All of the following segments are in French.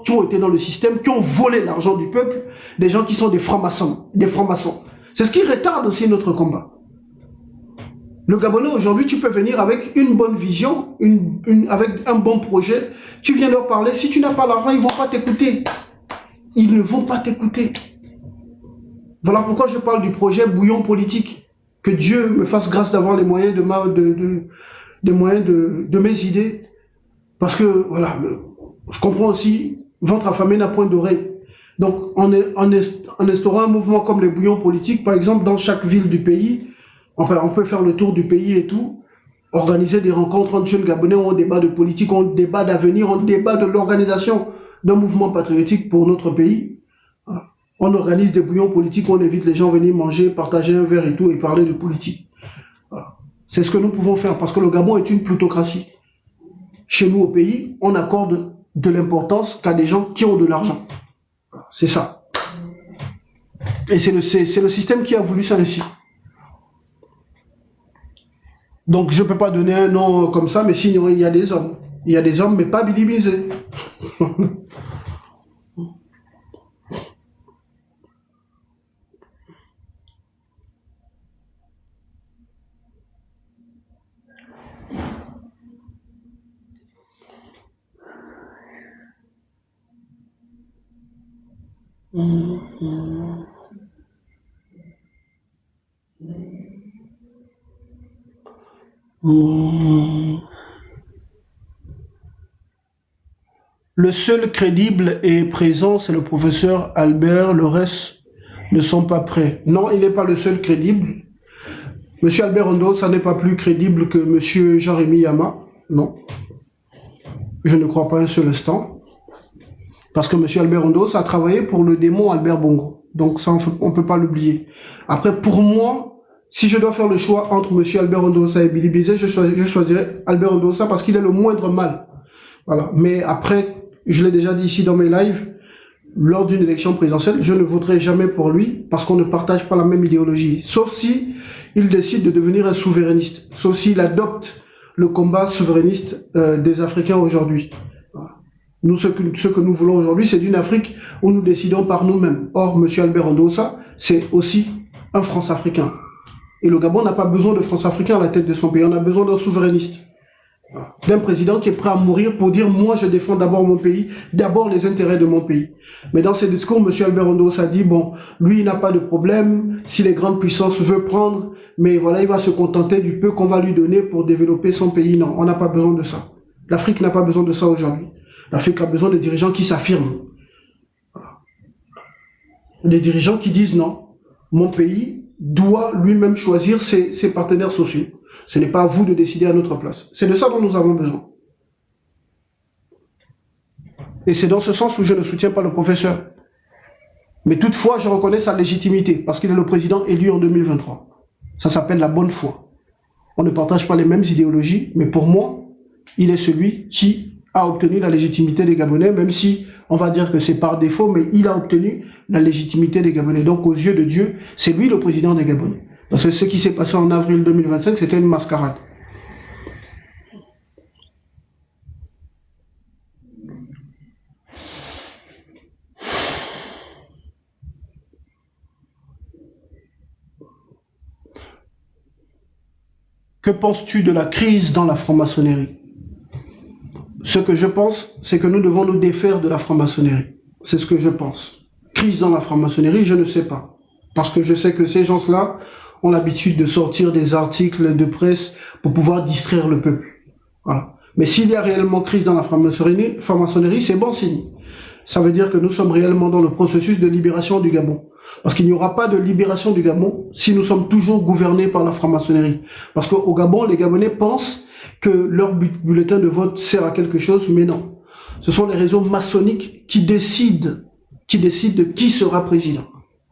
qui ont été dans le système, qui ont volé l'argent du peuple, des gens qui sont des francs-maçons. C'est ce qui retarde aussi notre combat. Le Gabonais aujourd'hui, tu peux venir avec une bonne vision, avec un bon projet, tu viens leur parler, si tu n'as pas l'argent, ils ne vont pas t'écouter. Ils ne vont pas t'écouter. Voilà pourquoi je parle du projet bouillon politique. Que Dieu me fasse grâce d'avoir les moyens de mes idées. Parce que, voilà, je comprends aussi, ventre affamé n'a point d'oreille. Donc, en instaurant un mouvement comme les bouillons politiques, par exemple, dans chaque ville du pays, enfin, on peut faire le tour du pays et tout, organiser des rencontres entre jeunes Gabonais où on débat de politique, on débat d'avenir, on débat de l'organisation d'un mouvement patriotique pour notre pays. Voilà. On organise des bouillons politiques, on invite les gens à venir manger, partager un verre et tout, et parler de politique. Voilà. C'est ce que nous pouvons faire, parce que le Gabon est une plutocratie. Chez nous, au pays, on accorde de l'importance qu'à des gens qui ont de l'argent. C'est ça. Et c'est le système qui a voulu ça ainsi. Donc, je ne peux pas donner un nom comme ça, mais sinon, il y a des hommes. Il y a des hommes, mais pas bilimisés. Le seul crédible et présent, c'est le professeur Albert. Le reste ne sont pas prêts. Non, il n'est pas le seul crédible. Monsieur Albert Ondo, ça n'est pas plus crédible que monsieur Jean-Rémy Yama. Non. Je ne crois pas un seul instant. Parce que monsieur Albert Ondo, ça a travaillé pour le démon Albert Bongo. Donc ça, on ne peut pas l'oublier. Après, pour moi, si je dois faire le choix entre monsieur Albert Ondossa et Billy Bizet, je choisirais Albert Ondossa parce qu'il est le moindre mal. Voilà. Mais après, je l'ai déjà dit ici dans mes lives, lors d'une élection présidentielle, je ne voterai jamais pour lui parce qu'on ne partage pas la même idéologie. Sauf si il décide de devenir un souverainiste. Sauf s'il adopte le combat souverainiste des Africains aujourd'hui. Voilà. Nous, ce que nous voulons aujourd'hui, c'est d'une Afrique où nous décidons par nous-mêmes. Or, M. Albert Ondossa, c'est aussi un France-Africain. Et le Gabon n'a pas besoin de France-Africain à la tête de son pays. On a besoin d'un souverainiste. D'un président qui est prêt à mourir pour dire « moi, je défends d'abord mon pays, d'abord les intérêts de mon pays ». Mais dans ses discours, M. Albert Ondossa a dit « bon, lui, il n'a pas de problème, si les grandes puissances veulent prendre, mais voilà, il va se contenter du peu qu'on va lui donner pour développer son pays ». Non, on n'a pas besoin de ça. L'Afrique n'a pas besoin de ça aujourd'hui. L'Afrique a besoin de dirigeants qui s'affirment. Des dirigeants qui disent « non, mon pays doit lui-même choisir ses partenaires sociaux. Ce n'est pas à vous de décider à notre place. » C'est de ça dont nous avons besoin. Et c'est dans ce sens où je ne soutiens pas le professeur. Mais toutefois, je reconnais sa légitimité, parce qu'il est le président élu en 2023. Ça s'appelle la bonne foi. On ne partage pas les mêmes idéologies, mais pour moi, il est celui qui a obtenu la légitimité des Gabonais, même si on va dire que c'est par défaut, mais il a obtenu la légitimité des Gabonais. Donc aux yeux de Dieu, c'est lui le président des Gabonais. Parce que ce qui s'est passé en avril 2025, c'était une mascarade. Que penses-tu de la crise dans la franc-maçonnerie? Ce que je pense, c'est que nous devons nous défaire de la franc-maçonnerie. C'est ce que je pense. Crise dans la franc-maçonnerie, je ne sais pas. Parce que je sais que ces gens-là ont l'habitude de sortir des articles de presse pour pouvoir distraire le peuple. Voilà. Mais s'il y a réellement crise dans la franc-maçonnerie, c'est bon signe. Ça veut dire que nous sommes réellement dans le processus de libération du Gabon. Parce qu'il n'y aura pas de libération du Gabon si nous sommes toujours gouvernés par la franc-maçonnerie. Parce qu'au Gabon, les Gabonais pensent que leur bulletin de vote sert à quelque chose, mais non. Ce sont les réseaux maçonniques qui décident de qui sera président.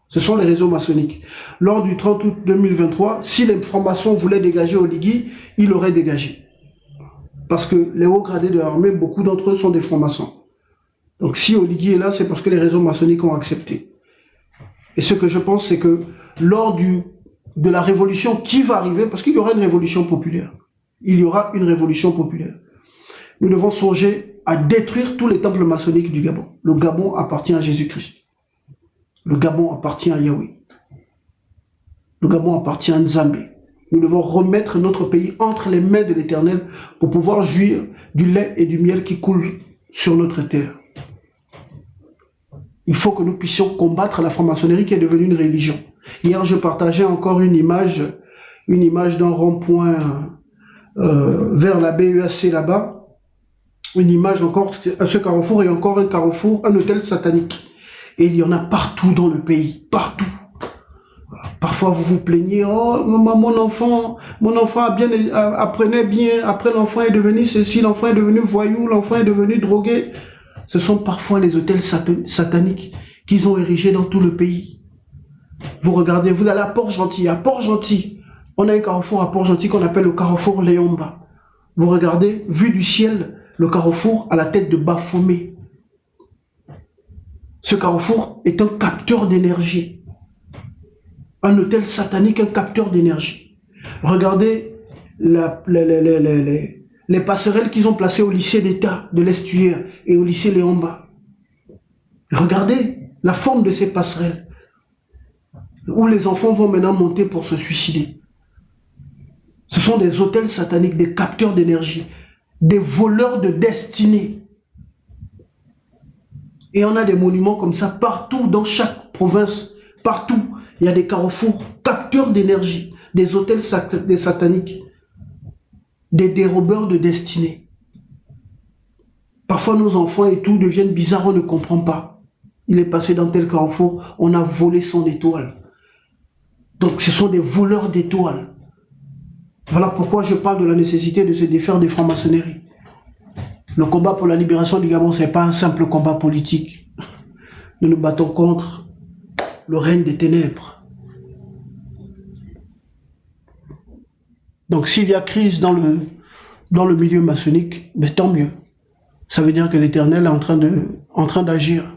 Ce sont les réseaux maçonniques. Lors du 30 août 2023, si les francs-maçons voulaient dégager Oligui, ils l'auraient dégagé. Parce que les hauts gradés de l'armée, beaucoup d'entre eux sont des francs-maçons. Donc si Oligui est là, c'est parce que les réseaux maçonniques ont accepté. Et ce que je pense, c'est que lors de la révolution qui va arriver, parce qu'il y aura une révolution populaire, il y aura une révolution populaire. Nous devons songer à détruire tous les temples maçonniques du Gabon. Le Gabon appartient à Jésus-Christ. Le Gabon appartient à Yahweh. Le Gabon appartient à Nzambé. Nous devons remettre notre pays entre les mains de l'Éternel pour pouvoir jouir du lait et du miel qui coulent sur notre terre. Il faut que nous puissions combattre la franc-maçonnerie qui est devenue une religion. Hier, je partageais encore une image d'un rond-point vers la BEAC là-bas. Une image encore, ce carrefour est encore un carrefour, un hôtel satanique. Et il y en a partout dans le pays, partout. Parfois, vous vous plaignez, oh, mon enfant apprenait bien, après l'enfant est devenu ceci, l'enfant est devenu voyou, l'enfant est devenu drogué. Ce sont parfois les hôtels sataniques qu'ils ont érigés dans tout le pays. Vous regardez, vous allez à Port-Gentil. À Port-Gentil, on a un carrefour à Port-Gentil qu'on appelle le carrefour Léomba. Vous regardez, vue du ciel, le carrefour à la tête de Baphomet. Ce carrefour est un capteur d'énergie. Un hôtel satanique, un capteur d'énergie. Regardez les passerelles qu'ils ont placées au lycée d'État de l'Estuaire et au lycée Léomba. Regardez la forme de ces passerelles où les enfants vont maintenant monter pour se suicider. Ce sont des hôtels sataniques, des capteurs d'énergie, des voleurs de destinée. Et on a des monuments comme ça partout dans chaque province, partout. Il y a des carrefours, capteurs d'énergie, des hôtels sataniques, des dérobeurs de destinée. Parfois, nos enfants et tout deviennent bizarres, on ne comprend pas. Il est passé dans tel carrefour, on a volé son étoile. Donc, ce sont des voleurs d'étoiles. Voilà pourquoi je parle de la nécessité de se défaire des francs-maçonneries. Le combat pour la libération du Gabon, ce n'est pas un simple combat politique. Nous nous battons contre le règne des ténèbres. Donc s'il y a crise dans le milieu maçonnique, mais tant mieux. Ça veut dire que l'Éternel est en train d'agir.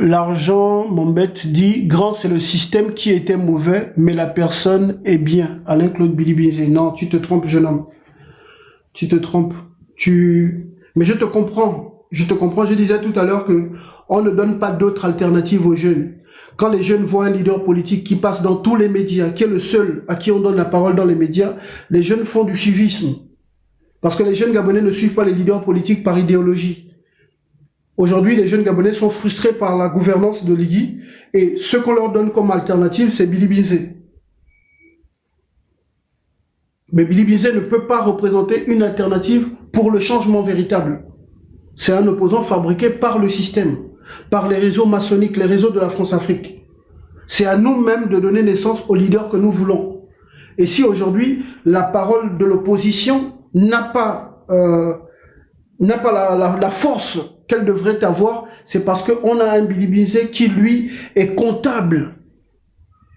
L'argent, mon bête dit, grand c'est le système qui était mauvais, mais la personne est bien. Alain-Claude Bilibizé. Non, tu te trompes, jeune homme. Tu te trompes. Mais je te comprends. Je te comprends. Je disais tout à l'heure que on ne donne pas d'autres alternatives aux jeunes. Quand les jeunes voient un leader politique qui passe dans tous les médias, qui est le seul à qui on donne la parole dans les médias, les jeunes font du suivisme. Parce que les jeunes Gabonais ne suivent pas les leaders politiques par idéologie. Aujourd'hui, les jeunes Gabonais sont frustrés par la gouvernance de l'IGI et ce qu'on leur donne comme alternative, c'est Bilibizé. Mais Bilibizé ne peut pas représenter une alternative pour le changement véritable. C'est un opposant fabriqué par le système, par les réseaux maçonniques, les réseaux de la France-Afrique. C'est à nous-mêmes de donner naissance aux leaders que nous voulons. Et si aujourd'hui, la parole de l'opposition n'a pas la force qu'elle devrait avoir, c'est parce qu'on a un Bilibizé qui, lui, est comptable.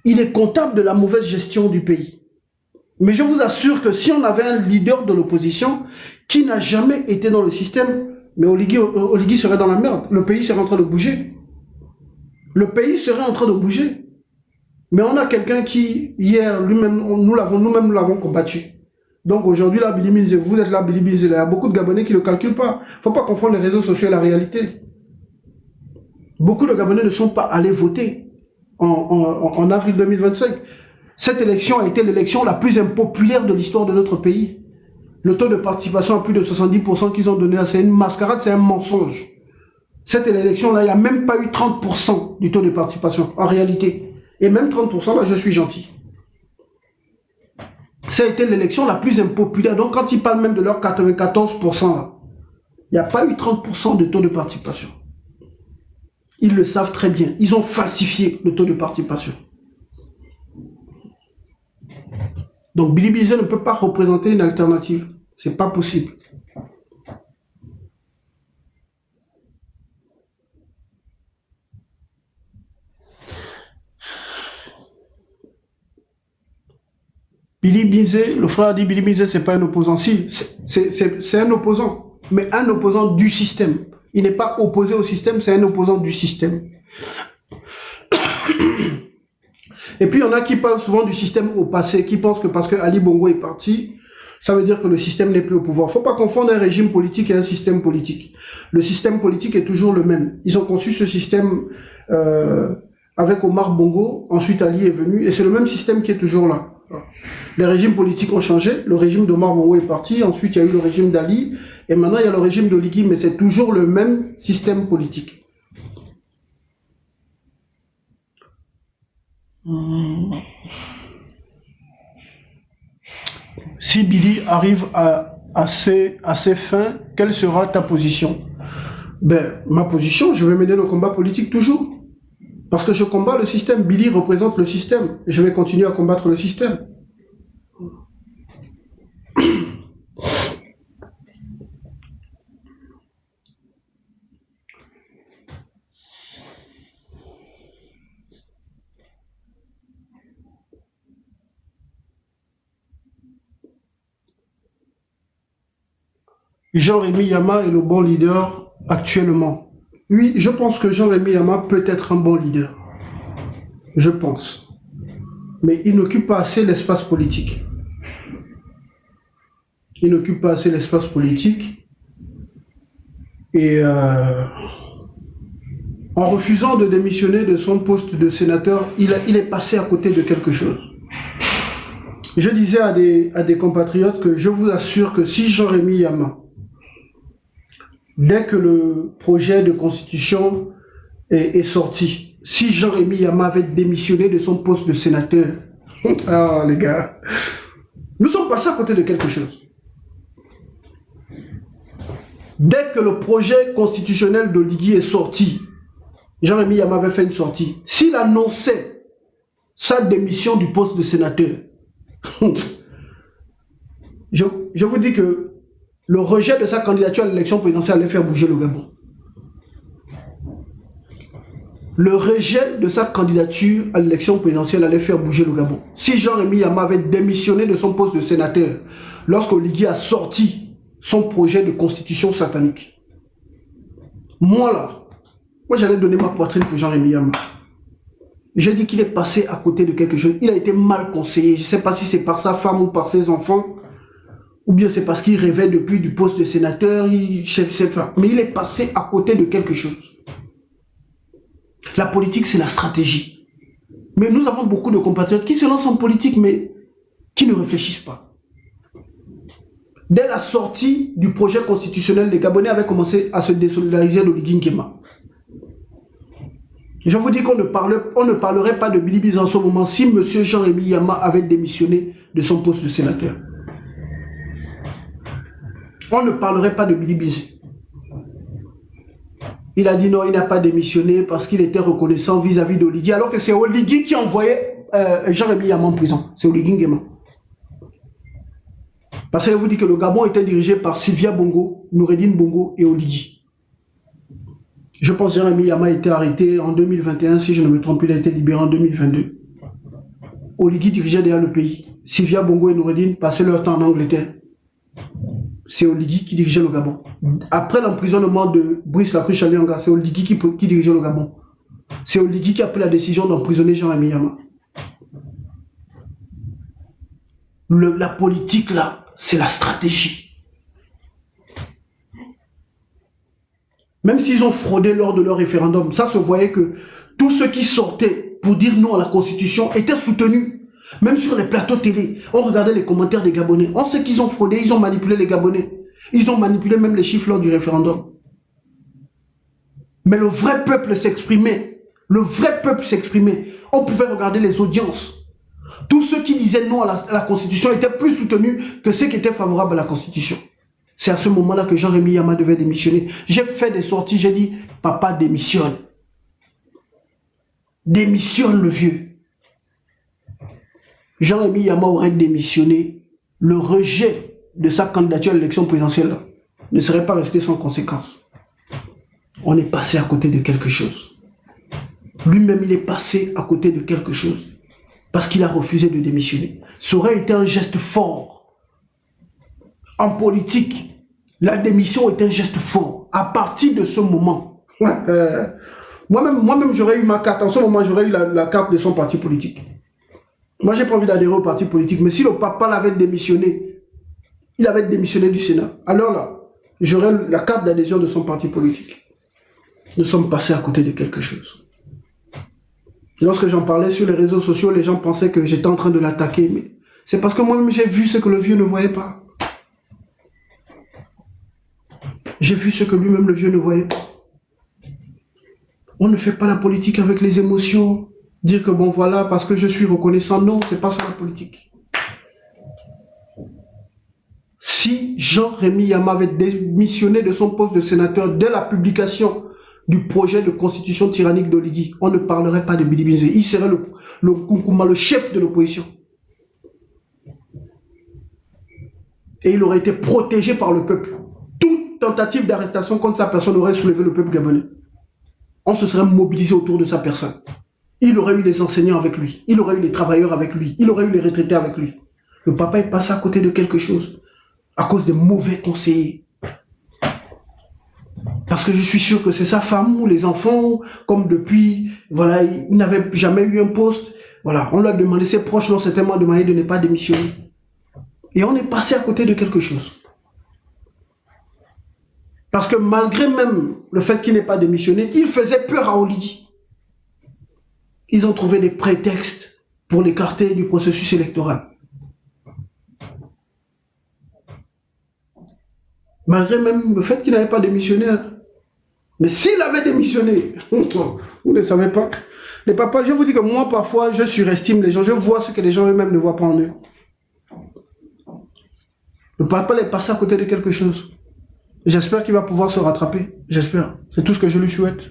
Il est comptable de la mauvaise gestion du pays. Mais je vous assure que si on avait un leader de l'opposition qui n'a jamais été dans le système, mais Oligui serait dans la merde. Le pays serait en train de bouger. Le pays serait en train de bouger. Mais on a quelqu'un qui, hier, lui-même, nous l'avons combattu. Donc aujourd'hui, là, Bilibizé, vous êtes là, Bilibizé, il y a beaucoup de Gabonais qui ne le calculent pas. Il ne faut pas confondre les réseaux sociaux et la réalité. Beaucoup de Gabonais ne sont pas allés voter en avril 2025. Cette élection a été l'élection la plus impopulaire de l'histoire de notre pays. Le taux de participation à plus de 70% qu'ils ont donné là, c'est une mascarade, c'est un mensonge. Cette élection-là, il n'y a même pas eu 30% du taux de participation, en réalité. Et même 30%, là, je suis gentil. Ça a été l'élection la plus impopulaire. Donc, quand ils parlent même de leur 94%, là, il n'y a pas eu 30% de taux de participation. Ils le savent très bien. Ils ont falsifié le taux de participation. Donc, Bilibizé ne peut pas représenter une alternative. Ce n'est pas possible. Billy Bizet, le frère dit Billy Bizet, c'est pas un opposant. Si, c'est un opposant, mais un opposant du système. Il n'est pas opposé au système, c'est un opposant du système. Et puis il y en a qui parlent souvent du système au passé, qui pensent que parce que Ali Bongo est parti, ça veut dire que le système n'est plus au pouvoir. Il ne faut pas confondre un régime politique et un système politique. Le système politique est toujours le même. Ils ont conçu ce système avec Omar Bongo, ensuite Ali est venu, et c'est le même système qui est toujours là. Les régimes politiques ont changé, le régime d'Omar Bongo est parti, ensuite il y a eu le régime d'Ali, et maintenant il y a le régime d'Oligui, mais c'est toujours le même système politique. Si Billy arrive à ses fins, quelle sera ta position? Ben, ma position, je vais mener le combat politique toujours. Parce que je combats le système. Billy représente le système. Je vais continuer à combattre le système. Jean-Rémy Yama est le bon leader actuellement. Oui, je pense que Jean-Rémy Yama peut être un bon leader. Je pense. Mais il n'occupe pas assez l'espace politique. Il n'occupe pas assez l'espace politique. Et en refusant de démissionner de son poste de sénateur, il est passé à côté de quelque chose. Je disais à des compatriotes que je vous assure que si Jean-Rémy Yama, dès que le projet de constitution est sorti, si Jean-Rémy Yama avait démissionné de son poste de sénateur, ah les gars, nous sommes passés à côté de quelque chose. Dès que le projet constitutionnel d'Oligui est sorti, Jean-Rémy Yama avait fait une sortie. S'il annonçait sa démission du poste de sénateur, je vous dis que le rejet de sa candidature à l'élection présidentielle allait faire bouger le Gabon. Le rejet de sa candidature à l'élection présidentielle allait faire bouger le Gabon. Si Jean-Rémy Yama avait démissionné de son poste de sénateur lorsqu'Oligui a sorti son projet de constitution satanique, moi j'allais donner ma poitrine pour Jean-Rémy Yama. J'ai dit qu'il est passé à côté de quelque chose. Il a été mal conseillé. Je ne sais pas si c'est par sa femme ou par ses enfants, ou bien c'est parce qu'il rêvait depuis du poste de sénateur, je ne sais pas. Mais il est passé à côté de quelque chose. La politique, c'est la stratégie. Mais nous avons beaucoup de compatriotes qui se lancent en politique, mais qui ne réfléchissent pas. Dès la sortie du projet constitutionnel, les Gabonais avaient commencé à se désolidariser d'Oligui Nguema. Je vous dis qu'on ne parlerait pas de Billy Bizet en ce moment si M. Jean-Rémy Yama avait démissionné de son poste de sénateur. On ne parlerait pas de Billy Bizet. Il a dit non, il n'a pas démissionné parce qu'il était reconnaissant vis-à-vis d'Oligui, alors que c'est Oligui qui envoyait Jean-Rémy Yama en prison. C'est Oligui Nguema. Parce que je vous dis que le Gabon était dirigé par Sylvia Bongo, Noureddine Bongo et Oligui. Je pense que Jean-Rémy Yama a été arrêté en 2021, si je ne me trompe, il a été libéré en 2022. Oligui dirigeait déjà le pays. Sylvia Bongo et Noureddine passaient leur temps en Angleterre. C'est Oligui qui dirigeait le Gabon. Après l'emprisonnement de Brice Lacruche Alianga, c'est Oligui qui dirigeait le Gabon. C'est Oligui qui a pris la décision d'emprisonner Jean-Rémy Yama. La politique, là, c'est la stratégie. Même s'ils ont fraudé lors de leur référendum, ça se voyait que tous ceux qui sortaient pour dire non à la Constitution étaient soutenus. Même sur les plateaux télé, on regardait les commentaires des Gabonais. On sait qu'ils ont fraudé, ils ont manipulé les Gabonais. Ils ont manipulé même les chiffres lors du référendum. Mais le vrai peuple s'exprimait. Le vrai peuple s'exprimait. On pouvait regarder les audiences. Tous ceux qui disaient non à la Constitution étaient plus soutenus que ceux qui étaient favorables à la Constitution. C'est à ce moment-là que Jean-Rémy Yama devait démissionner. J'ai fait des sorties, j'ai dit, papa démissionne. Démissionne le vieux. Jean-Rémy Yama aurait démissionné. Le rejet de sa candidature à l'élection présidentielle ne serait pas resté sans conséquence. On est passé à côté de quelque chose. Lui-même, il est passé à côté de quelque chose. parce qu'il a refusé de démissionner. Ça aurait été un geste fort. En politique, la démission est un geste fort. À partir de ce moment, moi-même j'aurais eu ma carte. En ce moment, j'aurais eu la carte de son parti politique. Moi, j'ai pas envie d'adhérer au parti politique. Mais si le papa l'avait démissionné, il avait démissionné du Sénat, alors là, j'aurais la carte d'adhésion de son parti politique. Nous sommes passés à côté de quelque chose. Lorsque j'en parlais sur les réseaux sociaux, les gens pensaient que j'étais en train de l'attaquer. Mais c'est parce que moi-même, j'ai vu ce que le vieux ne voyait pas. J'ai vu ce que lui-même, le vieux, ne voyait pas. On ne fait pas la politique avec les émotions. Dire que bon, voilà, parce que je suis reconnaissant. Non, c'est pas ça la politique. Si Jean-Rémy Yama avait démissionné de son poste de sénateur dès la publication du projet de constitution tyrannique d'Oligui, on ne parlerait pas de Bidi Binze. Il serait le Koukouma, le chef de l'opposition. Et il aurait été protégé par le peuple. Toute tentative d'arrestation contre sa personne aurait soulevé le peuple gabonais. On se serait mobilisé autour de sa personne. Il aurait eu les enseignants avec lui. Il aurait eu les travailleurs avec lui. Il aurait eu les retraités avec lui. Le papa est passé à côté de quelque chose à cause des mauvais conseillers. Parce que je suis sûr que c'est sa femme ou les enfants, comme depuis, voilà, il n'avait jamais eu un poste. Voilà, on lui a demandé, ses proches l'ont certainement demandé de ne pas démissionner. Et on est passé à côté de quelque chose. Parce que malgré même le fait qu'il n'ait pas démissionné, il faisait peur à Oligui. Ils ont trouvé des prétextes pour l'écarter du processus électoral. Malgré même le fait qu'il n'avait pas démissionné. Mais s'il avait démissionné, vous ne savez pas. Les papas, je vous dis que moi, parfois, je surestime les gens. Je vois ce que les gens eux-mêmes ne voient pas en eux. Le papa est passé à côté de quelque chose. J'espère qu'il va pouvoir se rattraper. J'espère. C'est tout ce que je lui souhaite.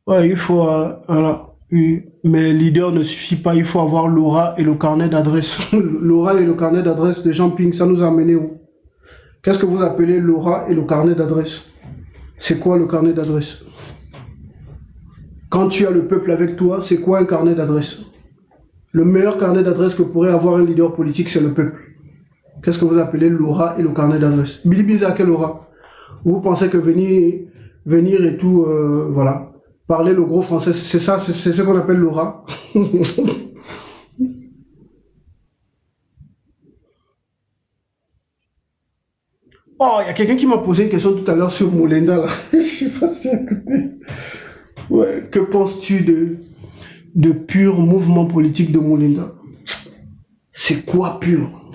Ouais, il faut, voilà. Oui. Mais leader ne suffit pas, il faut avoir l'aura et le carnet d'adresse. L'aura et le carnet d'adresse de Jean Ping, ça nous a amené où? Qu'est-ce que vous appelez l'aura et le carnet d'adresse? C'est quoi le carnet d'adresse? Quand tu as le peuple avec toi, c'est quoi un carnet d'adresse? Le meilleur carnet d'adresse que pourrait avoir un leader politique, c'est le peuple. Qu'est-ce que vous appelez l'aura et le carnet d'adresse? Bidi Binze a quelle aura? Vous pensez que venir et tout, voilà. Parler le gros français, c'est ça, c'est ce qu'on appelle l'aura. Oh, il y a quelqu'un qui m'a posé une question tout à l'heure sur Molenda, là. Je suis passé à côté. Ouais, que penses-tu de pur mouvement politique de Molenda? C'est quoi pur?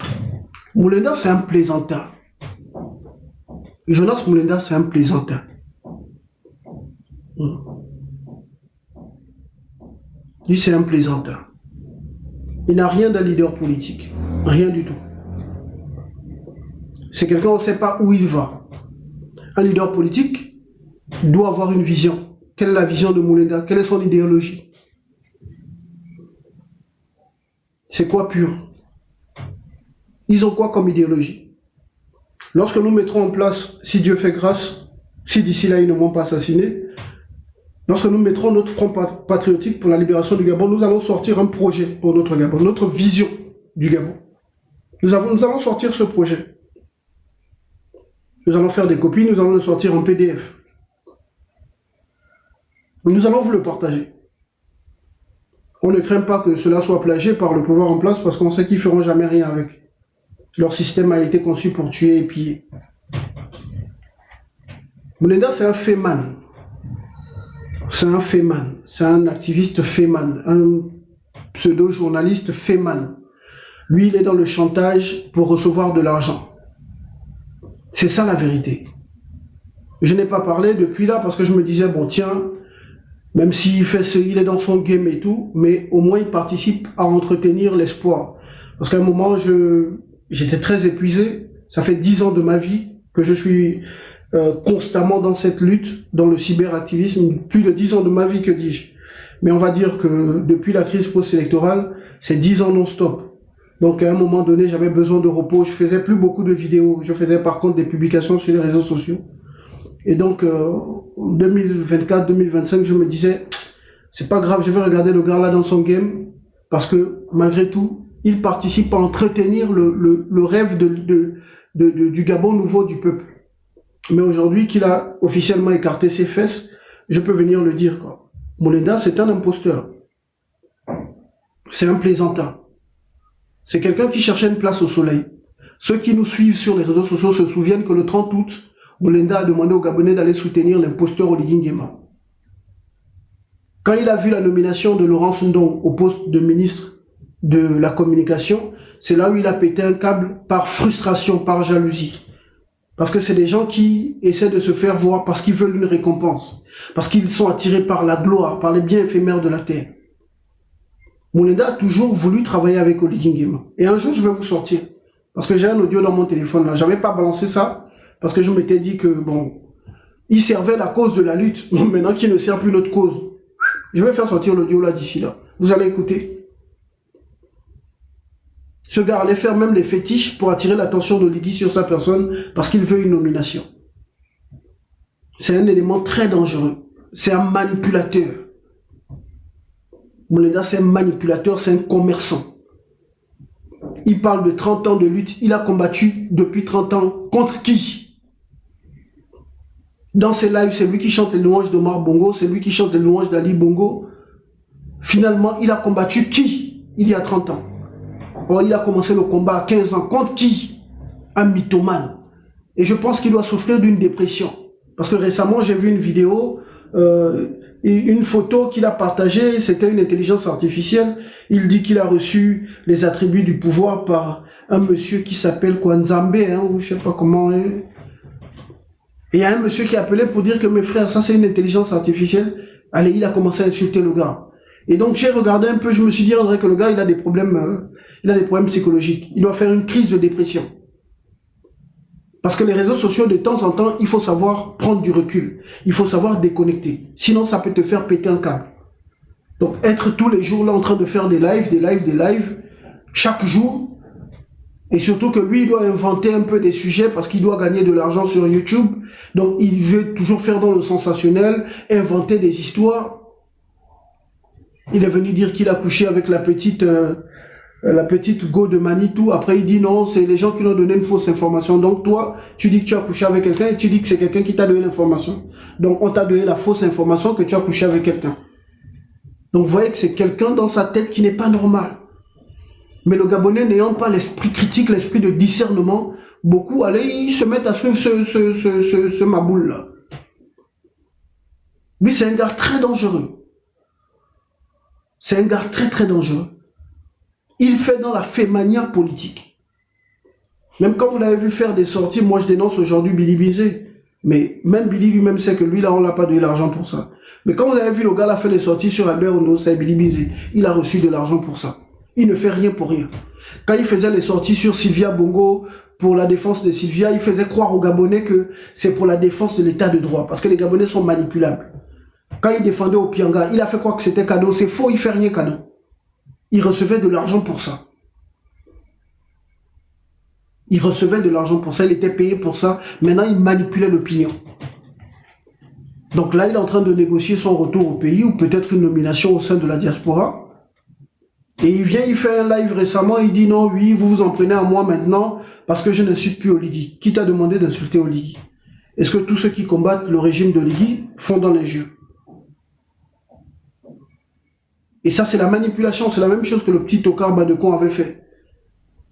Molenda, c'est un plaisantin. Jonas Molenda, c'est un plaisantin. Lui, c'est un plaisantin. Il n'a rien d'un leader politique. Rien du tout. C'est quelqu'un, on ne sait pas où il va. Un leader politique doit avoir une vision. Quelle est la vision de Molenda? Quelle est son idéologie? C'est quoi pur? Ils ont quoi comme idéologie? Lorsque nous mettrons en place, si Dieu fait grâce, si d'ici là ils ne m'ont pas assassiné, lorsque nous mettrons notre front patriotique pour la libération du Gabon, nous allons sortir un projet pour notre Gabon, notre vision du Gabon. Nous allons sortir ce projet. Nous allons faire des copies, nous allons le sortir en PDF. Nous allons vous le partager. On ne craint pas que cela soit plagié par le pouvoir en place parce qu'on sait qu'ils ne feront jamais rien avec. Leur système a été conçu pour tuer et piller. Molenda, c'est un féman. C'est un féman. C'est un activiste féman. Un pseudo-journaliste féman. Lui, il est dans le chantage pour recevoir de l'argent. C'est ça la vérité. Je n'ai pas parlé depuis là parce que je me disais, bon tiens, Même s'il il est dans son game et tout, mais au moins il participe à entretenir l'espoir. Parce qu'à un moment, j'étais très épuisé. Ça fait 10 ans de ma vie que je suis constamment dans cette lutte, dans le cyberactivisme. Plus de 10 ans de ma vie, que dis-je. Mais on va dire que depuis la crise post-électorale, c'est 10 ans non-stop. Donc à un moment donné, j'avais besoin de repos. Je faisais plus beaucoup de vidéos. Je faisais par contre des publications sur les réseaux sociaux. Et donc, en 2024-2025, je me disais, c'est pas grave, je vais regarder le gars là dans son game, parce que malgré tout, il participe à entretenir le rêve du Gabon nouveau du peuple. Mais aujourd'hui qu'il a officiellement écarté ses fesses, je peux venir le dire, quoi. Molenda, c'est un imposteur. C'est un plaisantin. C'est quelqu'un qui cherchait une place au soleil. Ceux qui nous suivent sur les réseaux sociaux se souviennent que le 30 août, Molenda a demandé aux Gabonais d'aller soutenir l'imposteur Oligui Nguema. Quand il a vu la nomination de Laurence Ndong au poste de ministre de la communication, c'est là où il a pété un câble par frustration, par jalousie. Parce que c'est des gens qui essaient de se faire voir parce qu'ils veulent une récompense, parce qu'ils sont attirés par la gloire, par les biens éphémères de la terre. Molenda a toujours voulu travailler avec Oligui Nguema. Et un jour, je vais vous sortir. Parce que j'ai un audio dans mon téléphone là. Je n'avais pas balancé ça. Parce que je m'étais dit que, bon, il servait la cause de la lutte. Bon, maintenant qu'il ne sert plus notre cause. Je vais faire sortir l'audio là d'ici là. Vous allez écouter. Ce gars allait faire même les fétiches pour attirer l'attention d'Oligui sur sa personne parce qu'il veut une nomination. C'est un élément très dangereux. C'est un manipulateur. Molenda, c'est un manipulateur, c'est un commerçant. Il parle de 30 ans de lutte. Il a combattu depuis 30 ans. Contre qui? Dans ses lives, c'est lui qui chante les louanges d'Omar Bongo, c'est lui qui chante les louanges d'Ali Bongo. Finalement, il a combattu qui il y a 30 ans? Or, il a commencé le combat à 15 ans. Contre qui? Un mythomane. Et je pense qu'il doit souffrir d'une dépression. Parce que récemment, j'ai vu une vidéo, une photo qu'il a partagée, c'était une intelligence artificielle. Il dit qu'il a reçu les attributs du pouvoir par un monsieur qui s'appelle Kwanzambe, hein, ou je ne sais pas comment. Et il y a un monsieur qui a appelé pour dire que mes frères, ça c'est une intelligence artificielle. Allez, il a commencé à insulter le gars. Et donc j'ai regardé un peu, je me suis dit, André, que le gars, il a des problèmes psychologiques. Il doit faire une crise de dépression. Parce que les réseaux sociaux, de temps en temps, il faut savoir prendre du recul. Il faut savoir déconnecter. Sinon, ça peut te faire péter un câble. Donc, être tous les jours là en train de faire des lives, chaque jour. Et surtout que lui, il doit inventer un peu des sujets parce qu'il doit gagner de l'argent sur YouTube. Donc, il veut toujours faire dans le sensationnel, inventer des histoires. Il est venu dire qu'il a couché avec la petite Go de Manitou. Après, il dit non, c'est les gens qui lui ont donné une fausse information. Donc, toi, tu dis que tu as couché avec quelqu'un et tu dis que c'est quelqu'un qui t'a donné l'information. Donc, on t'a donné la fausse information que tu as couché avec quelqu'un. Donc, vous voyez que c'est quelqu'un dans sa tête qui n'est pas normal. Mais le Gabonais n'ayant pas l'esprit critique, l'esprit de discernement, beaucoup, allez, ils se mettent à suivre ce maboule-là. Lui, c'est un gars très dangereux. C'est un gars très, très dangereux. Il fait dans la fémania politique. Même quand vous l'avez vu faire des sorties, moi je dénonce aujourd'hui Billy Bizet. Mais même Billy lui-même sait que lui, là, on l'a pas donné l'argent pour ça. Mais quand vous avez vu le gars là fait les sorties sur Albert Ondo, c'est Billy Bizet. Il a reçu de l'argent pour ça. Il ne fait rien pour rien. Quand il faisait les sorties sur Sylvia Bongo, pour la défense de Sylvia, il faisait croire aux Gabonais que c'est pour la défense de l'état de droit. Parce que les Gabonais sont manipulables. Quand il défendait Opianga, il a fait croire que c'était cadeau. C'est faux, il fait rien cadeau. Il recevait de l'argent pour ça. Il recevait de l'argent pour ça, il était payé pour ça. Maintenant, il manipulait l'opinion. Donc là, il est en train de négocier son retour au pays ou peut-être une nomination au sein de la diaspora. Et il vient, il fait un live récemment, il dit non, oui, vous vous en prenez à moi maintenant parce que je n'insulte plus Oligui. Qui t'a demandé d'insulter Oligui? Est-ce que tous ceux qui combattent le régime d'Oligui font dans les jeux? Et ça, c'est la manipulation, c'est la même chose que le petit Tokar Badekon avait fait.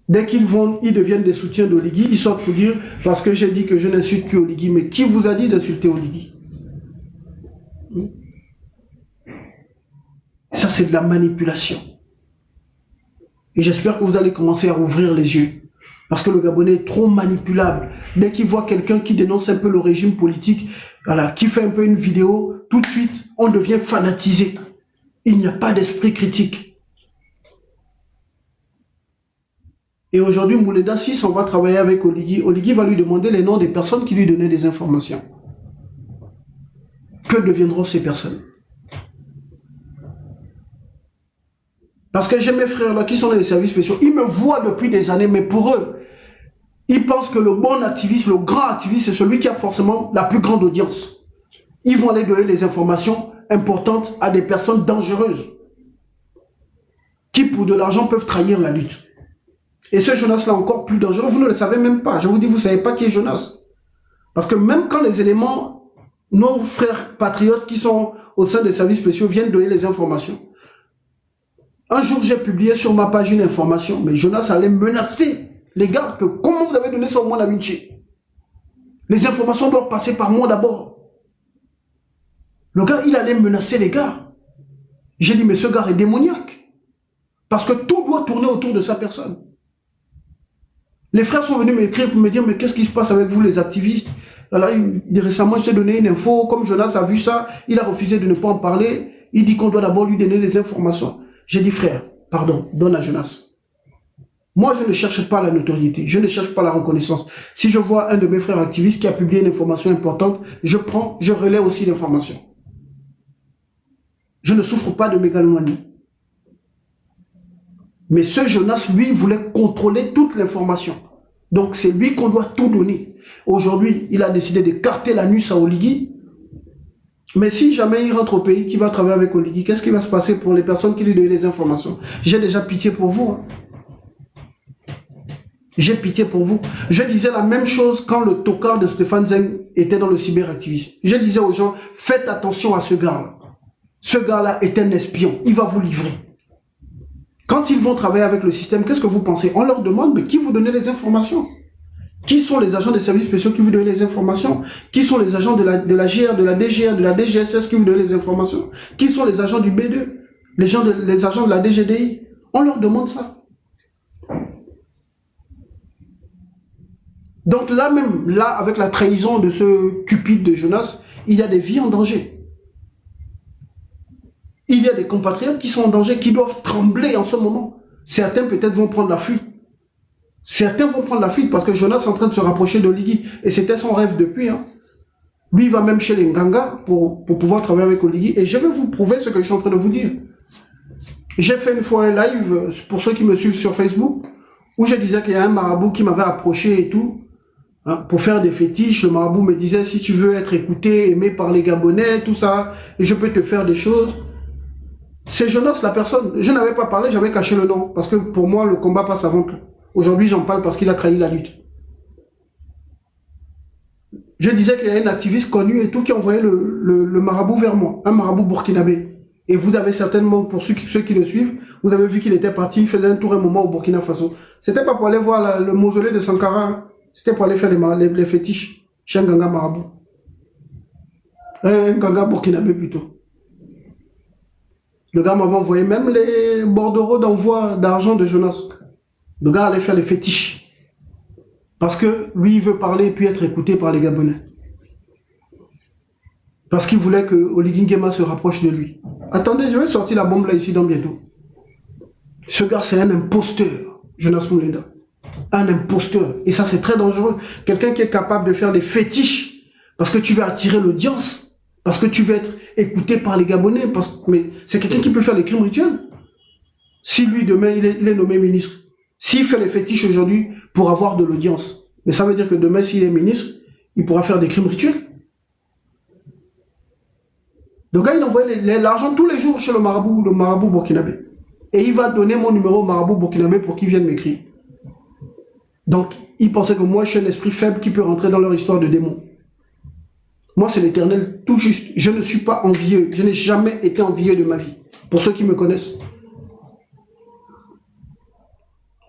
Dès qu'ils vont, ils deviennent des soutiens d'Oligui, ils sortent pour dire, parce que j'ai dit que je n'insulte plus Oligui. Mais qui vous a dit d'insulter Oligui? Ça, c'est de la manipulation. Et j'espère que vous allez commencer à ouvrir les yeux. Parce que le Gabonais est trop manipulable. Dès qu'il voit quelqu'un qui dénonce un peu le régime politique, voilà, qui fait un peu une vidéo, tout de suite, on devient fanatisé. Il n'y a pas d'esprit critique. Et aujourd'hui, Mouleda 6, on va travailler avec Oligui. Oligui va lui demander les noms des personnes qui lui donnaient des informations. Que deviendront ces personnes? Parce que j'ai mes frères là qui sont dans les services spéciaux, ils me voient depuis des années, mais pour eux, ils pensent que le bon activiste, le grand activiste, c'est celui qui a forcément la plus grande audience. Ils vont aller donner les informations importantes à des personnes dangereuses qui, pour de l'argent, peuvent trahir la lutte. Et ce Jonas-là, encore plus dangereux, vous ne le savez même pas. Je vous dis, vous ne savez pas qui est Jonas. Parce que même quand les éléments, nos frères patriotes qui sont au sein des services spéciaux viennent donner les informations. Un jour, j'ai publié sur ma page une information, mais Jonas allait menacer les gars que comment vous avez donné ça au monde à Vinci? Les informations doivent passer par moi d'abord. Le gars, il allait menacer les gars. J'ai dit, mais ce gars est démoniaque. Parce que tout doit tourner autour de sa personne. Les frères sont venus m'écrire pour me dire, mais qu'est-ce qui se passe avec vous les activistes? Alors, récemment, je t'ai donné une info, comme Jonas a vu ça, il a refusé de ne pas en parler. Il dit qu'on doit d'abord lui donner les informations. J'ai dit, frère, pardon, donne à Jonas. Moi, je ne cherche pas la notoriété, je ne cherche pas la reconnaissance. Si je vois un de mes frères activistes qui a publié une information importante, je prends, je relais aussi l'information. Je ne souffre pas de mégalomanie. Mais ce Jonas, lui, voulait contrôler toute l'information. Donc, c'est lui qu'on doit tout donner. Aujourd'hui, il a décidé d'écarter la nuit à Oligui. Mais si jamais il rentre au pays, qu'il va travailler avec Oligui, qu'est-ce qui va se passer pour les personnes qui lui donnent les informations? J'ai déjà pitié pour vous. Hein. J'ai pitié pour vous. Je disais la même chose quand le tocard de Stéphane Zeng était dans le cyberactivisme. Je disais aux gens, faites attention à ce gars-là. Ce gars-là est un espion. Il va vous livrer. Quand ils vont travailler avec le système, qu'est-ce que vous pensez? On leur demande, mais qui vous donne les informations? Qui sont les agents des services spéciaux qui vous donnent les informations? Qui sont les agents de la GR, de la DGR, de la DGSS qui vous donnent les informations? Qui sont les agents du B2? Les agents de la DGDI? On leur demande ça. Donc là même, là, avec la trahison de ce cupide de Jonas, il y a des vies en danger. Il y a des compatriotes qui sont en danger, qui doivent trembler en ce moment. Certains peut-être vont prendre la fuite. Certains vont prendre la fuite parce que Jonas est en train de se rapprocher d'Oligui. Et c'était son rêve depuis. Hein. Lui, il va même chez les Nganga pour pouvoir travailler avec Oligui. Et je vais vous prouver ce que je suis en train de vous dire. J'ai fait une fois un live, pour ceux qui me suivent sur Facebook, où je disais qu'il y a un marabout qui m'avait approché et tout. Hein, pour faire des fétiches, le marabout me disait, si tu veux être écouté, aimé par les Gabonais, tout ça, et je peux te faire des choses. C'est Jonas, la personne. Je n'avais pas parlé, j'avais caché le nom. Parce que pour moi, le combat passe avant tout. Aujourd'hui, j'en parle parce qu'il a trahi la lutte. Je disais qu'il y a un activiste connu et tout qui envoyait le marabout vers moi. Un marabout burkinabé. Et vous avez certainement, pour ceux qui le suivent, vous avez vu qu'il était parti, il faisait un tour un moment au Burkina Faso. C'était pas pour aller voir le mausolée de Sankara. Hein. C'était pour aller faire les fétiches chez un ganga marabout. Un ganga burkinabé plutôt. Le gars m'avait envoyé même les bordereaux d'envoi d'argent de Jonas. Le gars allait faire les fétiches. Parce que lui, il veut parler et puis être écouté par les Gabonais. Parce qu'il voulait que Oligui Nguema se rapproche de lui. Attendez, je vais sortir la bombe là ici dans bientôt. Ce gars, c'est un imposteur, Jonas Mouleda. Un imposteur. Et ça, c'est très dangereux. Quelqu'un qui est capable de faire des fétiches parce que tu veux attirer l'audience. Parce que tu veux être écouté par les Gabonais. Mais c'est quelqu'un qui peut faire des crimes rituels. Si lui, demain, il est nommé ministre. S'il fait les fétiches aujourd'hui pour avoir de l'audience. Mais ça veut dire que demain, s'il est ministre, il pourra faire des crimes rituels. Le gars, il envoie l'argent tous les jours chez le marabout burkinabé. Et il va donner mon numéro au marabout burkinabé pour qu'il vienne m'écrire. Donc, il pensait que moi, je suis un esprit faible qui peut rentrer dans leur histoire de démons. Moi, c'est l'Éternel tout juste. Je ne suis pas envieux. Je n'ai jamais été envieux de ma vie. Pour ceux qui me connaissent.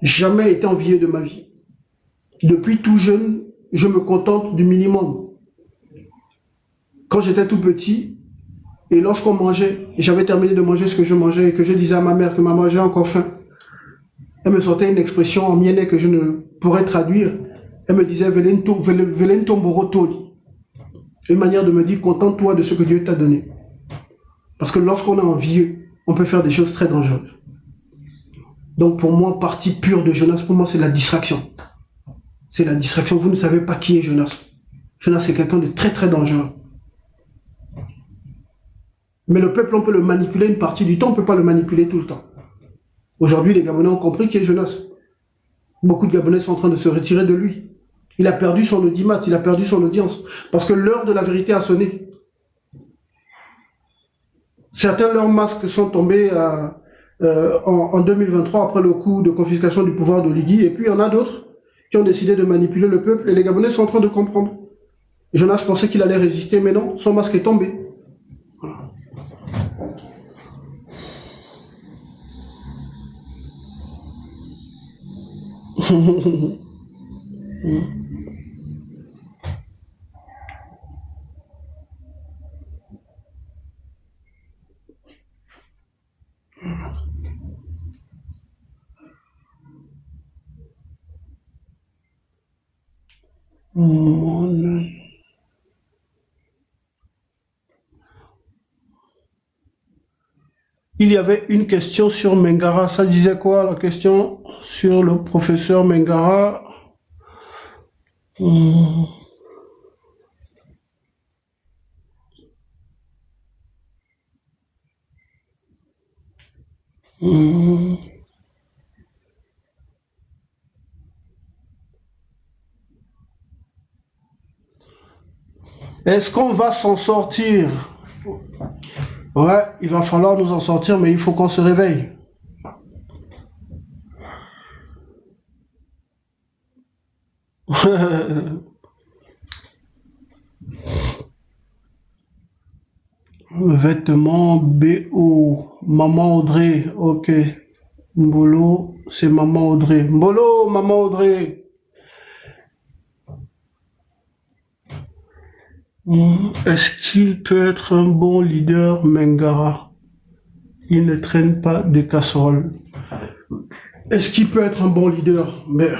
Jamais été envieux de ma vie. Depuis tout jeune, je me contente du minimum. Quand j'étais tout petit, et lorsqu'on mangeait, et j'avais terminé de manger ce que je mangeais, et que je disais à ma mère que maman j'ai encore faim, elle me sortait une expression en miennet que je ne pourrais traduire. Elle me disait « Velento Borotoli ». Une manière de me dire, contente-toi de ce que Dieu t'a donné. Parce que lorsqu'on est envieux, on peut faire des choses très dangereuses. Donc pour moi, partie pure de Jonas, pour moi, c'est la distraction. C'est la distraction. Vous ne savez pas qui est Jonas. Jonas, c'est quelqu'un de très très dangereux. Mais le peuple, on peut le manipuler une partie du temps, on ne peut pas le manipuler tout le temps. Aujourd'hui, les Gabonais ont compris qui est Jonas. Beaucoup de Gabonais sont en train de se retirer de lui. Il a perdu son audimat, il a perdu son audience. Parce que l'heure de la vérité a sonné. Certains, leurs masques sont tombés en 2023 après le coup de confiscation du pouvoir d'Oligui. Et puis, il y en a d'autres qui ont décidé de manipuler le peuple. Et les Gabonais sont en train de comprendre. Jonas pensait qu'il allait résister, mais non, son masque est tombé. Voilà. Il y avait une question sur Mengara. Ça disait quoi, la question sur le professeur Mengara? Est-ce qu'on va s'en sortir? Ouais, il va falloir nous en sortir, mais il faut qu'on se réveille. Vêtements BO, Maman Audrey, ok. Mbolo, c'est Maman Audrey. Mbolo, Maman Audrey. Est-ce qu'il peut être un bon leader, Mengara? Il ne traîne pas des casseroles. Est-ce qu'il peut être un bon leader? Mais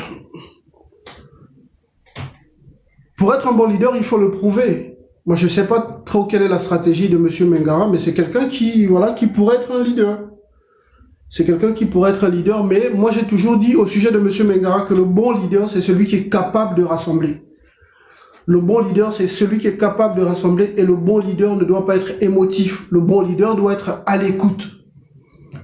pour être un bon leader, il faut le prouver. Moi, je ne sais pas trop quelle est la stratégie de M. Mengara, mais c'est quelqu'un qui, voilà, qui pourrait être un leader. C'est quelqu'un qui pourrait être un leader, mais moi, j'ai toujours dit au sujet de M. Mengara que le bon leader, c'est celui qui est capable de rassembler. Le bon leader, c'est celui qui est capable de rassembler, et le bon leader ne doit pas être émotif. Le bon leader doit être à l'écoute.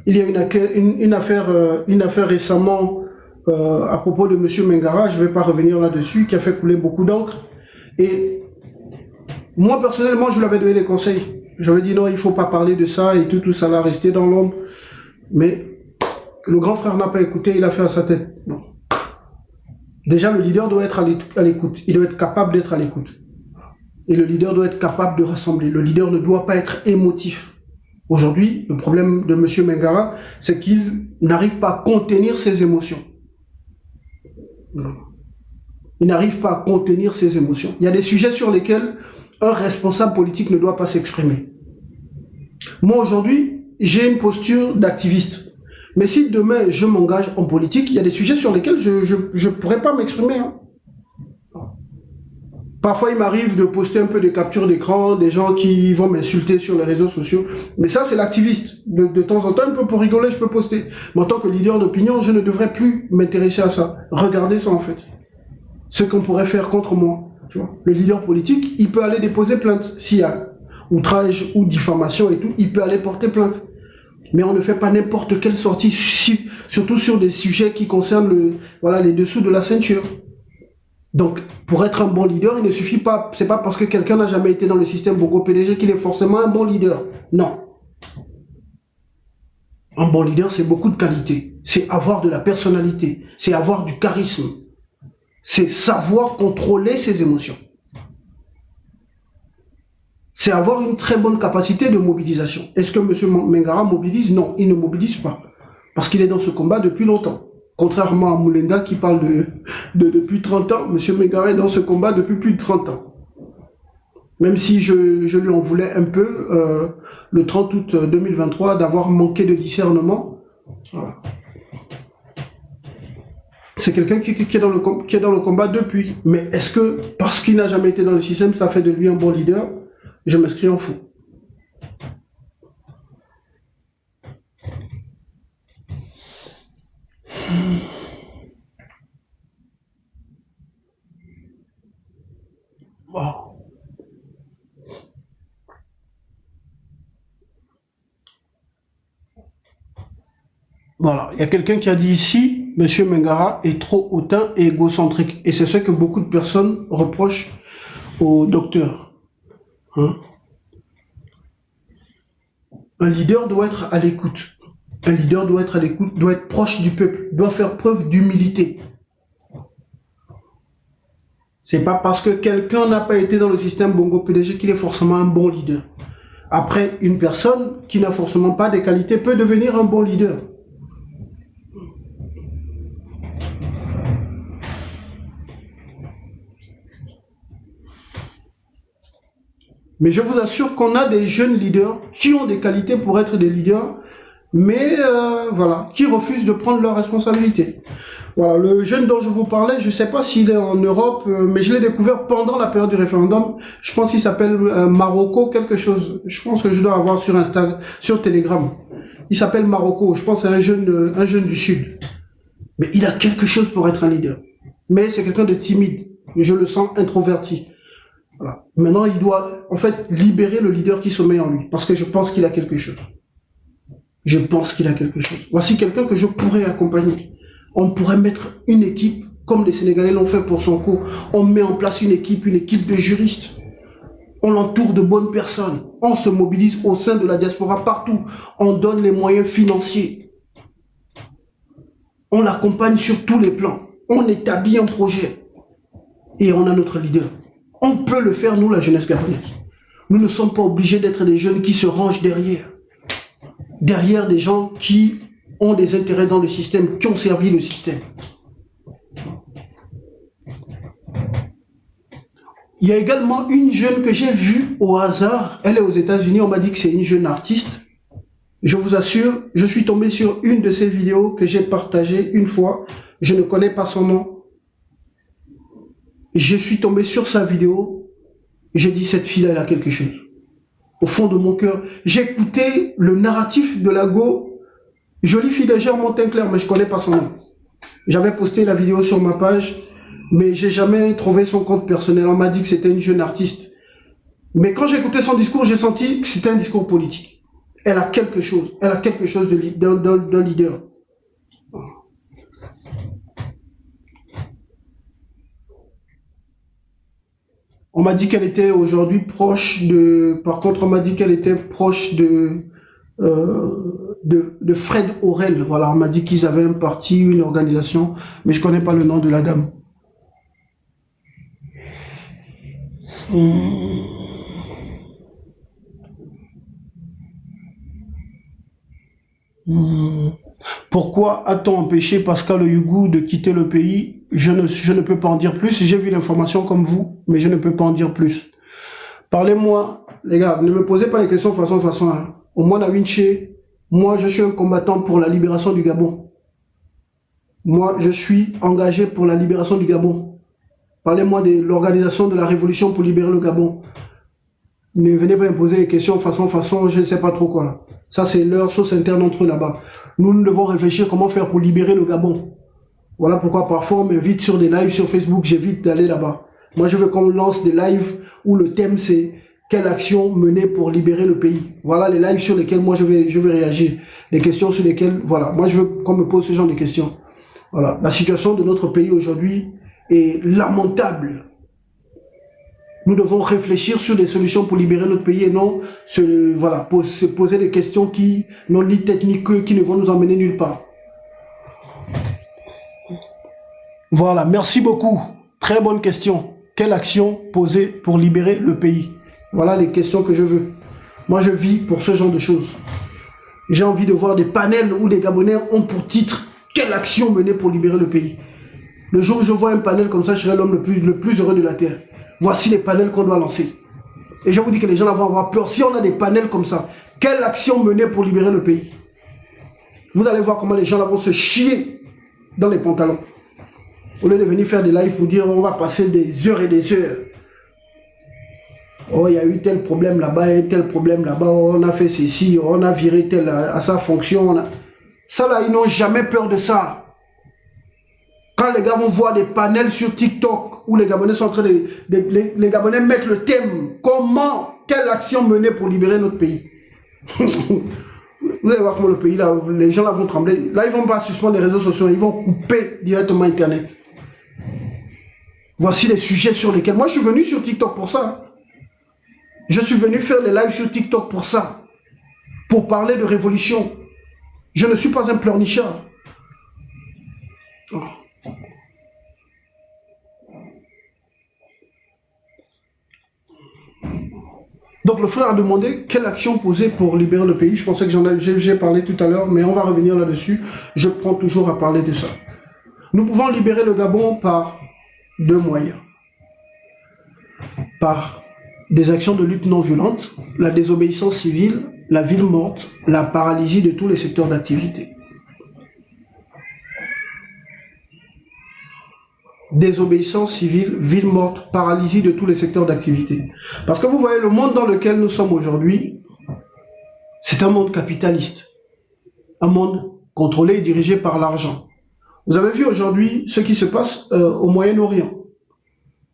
Il y a une affaire récemment à propos de M. Mengara, je ne vais pas revenir là-dessus, qui a fait couler beaucoup d'encre. Et moi, personnellement, je lui avais donné des conseils. J'avais dit non, il ne faut pas parler de ça et tout ça là, rester dans l'ombre. Mais le grand frère n'a pas écouté, il a fait à sa tête. Non. Déjà, le leader doit être à l'écoute. Il doit être capable d'être à l'écoute. Et le leader doit être capable de rassembler. Le leader ne doit pas être émotif. Aujourd'hui, le problème de M. Mengara, c'est qu'il n'arrive pas à contenir ses émotions. Il n'arrive pas à contenir ses émotions. Il y a des sujets sur lesquels un responsable politique ne doit pas s'exprimer. Moi, aujourd'hui, j'ai une posture d'activiste. Mais si demain, je m'engage en politique, il y a des sujets sur lesquels je ne pourrais pas m'exprimer. Hein. Parfois, il m'arrive de poster un peu des captures d'écran, des gens qui vont m'insulter sur les réseaux sociaux. Mais ça, c'est l'activiste. De temps en temps, un peu pour rigoler, je peux poster. Mais en tant que leader d'opinion, je ne devrais plus m'intéresser à ça. Regardez ça, en fait. Ce qu'on pourrait faire contre moi. Tu vois. Le leader politique, il peut aller déposer plainte. S'il y a outrage ou diffamation et tout, il peut aller porter plainte. Mais on ne fait pas n'importe quelle sortie, surtout sur des sujets qui concernent les dessous de la ceinture. Donc, pour être un bon leader, il ne suffit pas, c'est pas parce que quelqu'un n'a jamais été dans le système Bongo PDG qu'il est forcément un bon leader. Non. Un bon leader, c'est beaucoup de qualité. C'est avoir de la personnalité. C'est avoir du charisme. C'est savoir contrôler ses émotions. C'est avoir une très bonne capacité de mobilisation. Est-ce que M. Mengara mobilise? Non, il ne mobilise pas. Parce qu'il est dans ce combat depuis longtemps. Contrairement à Moulenda qui parle depuis 30 ans, M. Mengara est dans ce combat depuis plus de 30 ans. Même si je lui en voulais un peu, le 30 août 2023, d'avoir manqué de discernement. Voilà. c'est quelqu'un qui est dans le combat depuis. Mais est-ce que, parce qu'il n'a jamais été dans le système, ça fait de lui un bon leader? Je m'inscris en faux. Wow. Voilà, il y a quelqu'un qui a dit ici, Monsieur Mengara est trop hautain et égocentrique. Et c'est ce que beaucoup de personnes reprochent au docteur. Hein? Un leader doit être à l'écoute. Un leader doit être à l'écoute, doit être proche du peuple, doit faire preuve d'humilité. C'est pas parce que quelqu'un n'a pas été dans le système Bongo PDG qu'il est forcément un bon leader. Après, une personne qui n'a forcément pas des qualités peut devenir un bon leader. Mais je vous assure qu'on a des jeunes leaders qui ont des qualités pour être des leaders, mais voilà, qui refusent de prendre leurs responsabilités. Voilà, le jeune dont je vous parlais, je ne sais pas s'il est en Europe, mais je l'ai découvert pendant la période du référendum. Je pense qu'il s'appelle Marocco quelque chose. Je pense que je dois avoir sur Instagram, sur Telegram. Il s'appelle Marocco. Je pense que c'est un jeune du Sud. Mais il a quelque chose pour être un leader. Mais c'est quelqu'un de timide. Je le sens introverti. Voilà. Maintenant, il doit en fait libérer le leader qui sommeille en lui, parce que je pense qu'il a quelque chose. Je pense qu'il a quelque chose. Voici quelqu'un que je pourrais accompagner. On pourrait mettre une équipe, comme les Sénégalais l'ont fait pour son cours. On met en place une équipe de juristes. On l'entoure de bonnes personnes. On se mobilise au sein de la diaspora partout. On donne les moyens financiers. On l'accompagne sur tous les plans. On établit un projet. Et on a notre leader. On peut le faire, nous, la jeunesse gabonaise. Nous ne sommes pas obligés d'être des jeunes qui se rangent derrière. Derrière des gens qui ont des intérêts dans le système, qui ont servi le système. Il y a également une jeune que j'ai vue au hasard. Elle est aux États-Unis. On m'a dit que c'est une jeune artiste. Je vous assure, je suis tombé sur une de ses vidéos que j'ai partagée une fois. Je ne connais pas son nom. Je suis tombé sur sa vidéo. J'ai dit, cette fille-là, elle a quelque chose. Au fond de mon cœur, j'ai écouté le narratif de la Go. Jolie fille légèrement teint clair, mais je ne connais pas son nom. J'avais posté la vidéo sur ma page, mais j'ai jamais trouvé son compte personnel. On m'a dit que c'était une jeune artiste. Mais quand j'ai écouté son discours, j'ai senti que c'était un discours politique. Elle a quelque chose. Elle a quelque chose d'un leader. On m'a dit qu'elle était aujourd'hui proche de... Par contre, on m'a dit qu'elle était proche de Fred Aurel. Voilà, on m'a dit qu'ils avaient un parti, une organisation, mais je ne connais pas le nom de la dame. Pourquoi a-t-on empêché Pascal Oyougou de quitter le pays? Je ne peux pas en dire plus. J'ai vu l'information comme vous, mais je ne peux pas en dire plus. Parlez-moi, les gars, ne me posez pas les questions façon. Hein. Au moins, Winché, moi, je suis un combattant pour la libération du Gabon. Moi, je suis engagé pour la libération du Gabon. Parlez-moi de l'organisation de la révolution pour libérer le Gabon. Ne venez pas me poser les questions façon, je ne sais pas trop quoi. Là. Ça, c'est leur sauce interne entre eux là-bas. Nous devons réfléchir comment faire pour libérer le Gabon. Voilà pourquoi parfois on m'invite sur des lives sur Facebook, j'évite d'aller là-bas. Moi, je veux qu'on lance des lives où le thème c'est quelle action mener pour libérer le pays. Voilà les lives sur lesquels moi je vais réagir. Les questions sur lesquelles, voilà, moi je veux qu'on me pose ce genre de questions. Voilà, la situation de notre pays aujourd'hui est lamentable. Nous devons réfléchir sur des solutions pour libérer notre pays et non se poser des questions qui n'ont ni tête ni queue, qui ne vont nous emmener nulle part. Voilà, merci beaucoup. Très bonne question. Quelle action poser pour libérer le pays? Voilà les questions que je veux. Moi, je vis pour ce genre de choses. J'ai envie de voir des panels où les Gabonais ont pour titre « Quelle action mener pour libérer le pays ?» Le jour où je vois un panel comme ça, je serai l'homme le plus heureux de la Terre. Voici les panels qu'on doit lancer. Et je vous dis que les gens vont avoir peur. Si on a des panels comme ça, quelle action mener pour libérer le pays? Vous allez voir comment les gens vont se chier dans les pantalons. Au lieu de venir faire des lives pour dire on va passer des heures et des heures. Oh, il y a eu tel problème là-bas, et tel problème là-bas, oh, on a fait ceci, on a viré tel à sa fonction. Ça là, ils n'ont jamais peur de ça. Quand les gars vont voir des panels sur TikTok où les Gabonais sont en train les Gabonais mettent le thème, comment, quelle action mener pour libérer notre pays. Vous allez voir comment le pays, là, les gens là vont trembler. Là, ils ne vont pas suspendre les réseaux sociaux, ils vont couper directement Internet. Voici les sujets sur lesquels... Moi, je suis venu sur TikTok pour ça. Je suis venu faire les lives sur TikTok pour ça. Pour parler de révolution. Je ne suis pas un pleurnichard. Donc le frère a demandé quelle action poser pour libérer le pays. Je pensais que j'ai parlé tout à l'heure, mais on va revenir là-dessus. Je prends toujours à parler de ça. Nous pouvons libérer le Gabon par deux moyens. Par des actions de lutte non violente, la désobéissance civile, la ville morte, la paralysie de tous les secteurs d'activité. Désobéissance civile, ville morte, paralysie de tous les secteurs d'activité. Parce que vous voyez, le monde dans lequel nous sommes aujourd'hui, c'est un monde capitaliste. Un monde contrôlé et dirigé par l'argent. Vous avez vu aujourd'hui ce qui se passe au Moyen-Orient.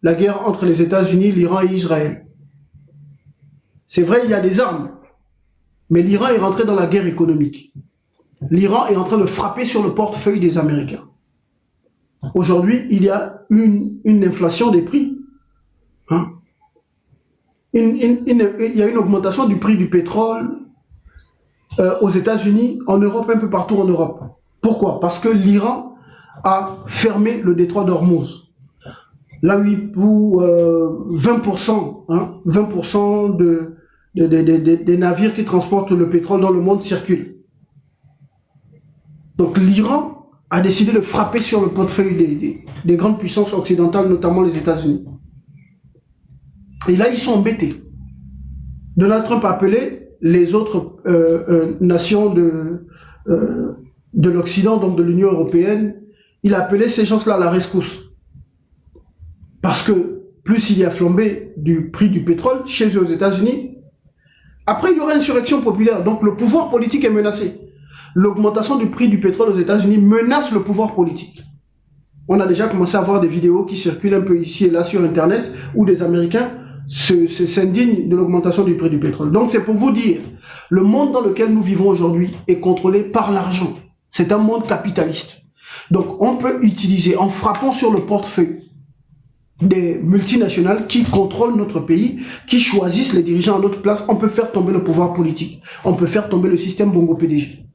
La guerre entre les États-Unis, l'Iran et Israël. C'est vrai, il y a des armes. Mais l'Iran est rentré dans la guerre économique. L'Iran est en train de frapper sur le portefeuille des Américains. Aujourd'hui, il y a une inflation des prix. Hein? Il y a une augmentation du prix du pétrole aux États-Unis, en Europe, un peu partout en Europe. Pourquoi? Parce que l'Iran a fermé le détroit d'Ormuz. Là où 20%, hein, 20% des navires qui transportent le pétrole dans le monde circulent. Donc l'Iran a décidé de frapper sur le portefeuille des grandes puissances occidentales, notamment les États-Unis. Et là, ils sont embêtés. Donald Trump a appelé les autres nations de l'Occident, donc de l'Union européenne, il a appelé ces gens-là à la rescousse. Parce que plus il y a flambé du prix du pétrole chez eux aux États-Unis, après il y aura une insurrection populaire, donc le pouvoir politique est menacé. L'augmentation du prix du pétrole aux États-Unis menace le pouvoir politique. On a déjà commencé à voir des vidéos qui circulent un peu ici et là sur Internet où des Américains s'indignent de l'augmentation du prix du pétrole. Donc c'est pour vous dire, le monde dans lequel nous vivons aujourd'hui est contrôlé par l'argent. C'est un monde capitaliste. Donc on peut utiliser, en frappant sur le portefeuille des multinationales qui contrôlent notre pays, qui choisissent les dirigeants à notre place, on peut faire tomber le pouvoir politique. On peut faire tomber le système Bongo PDG.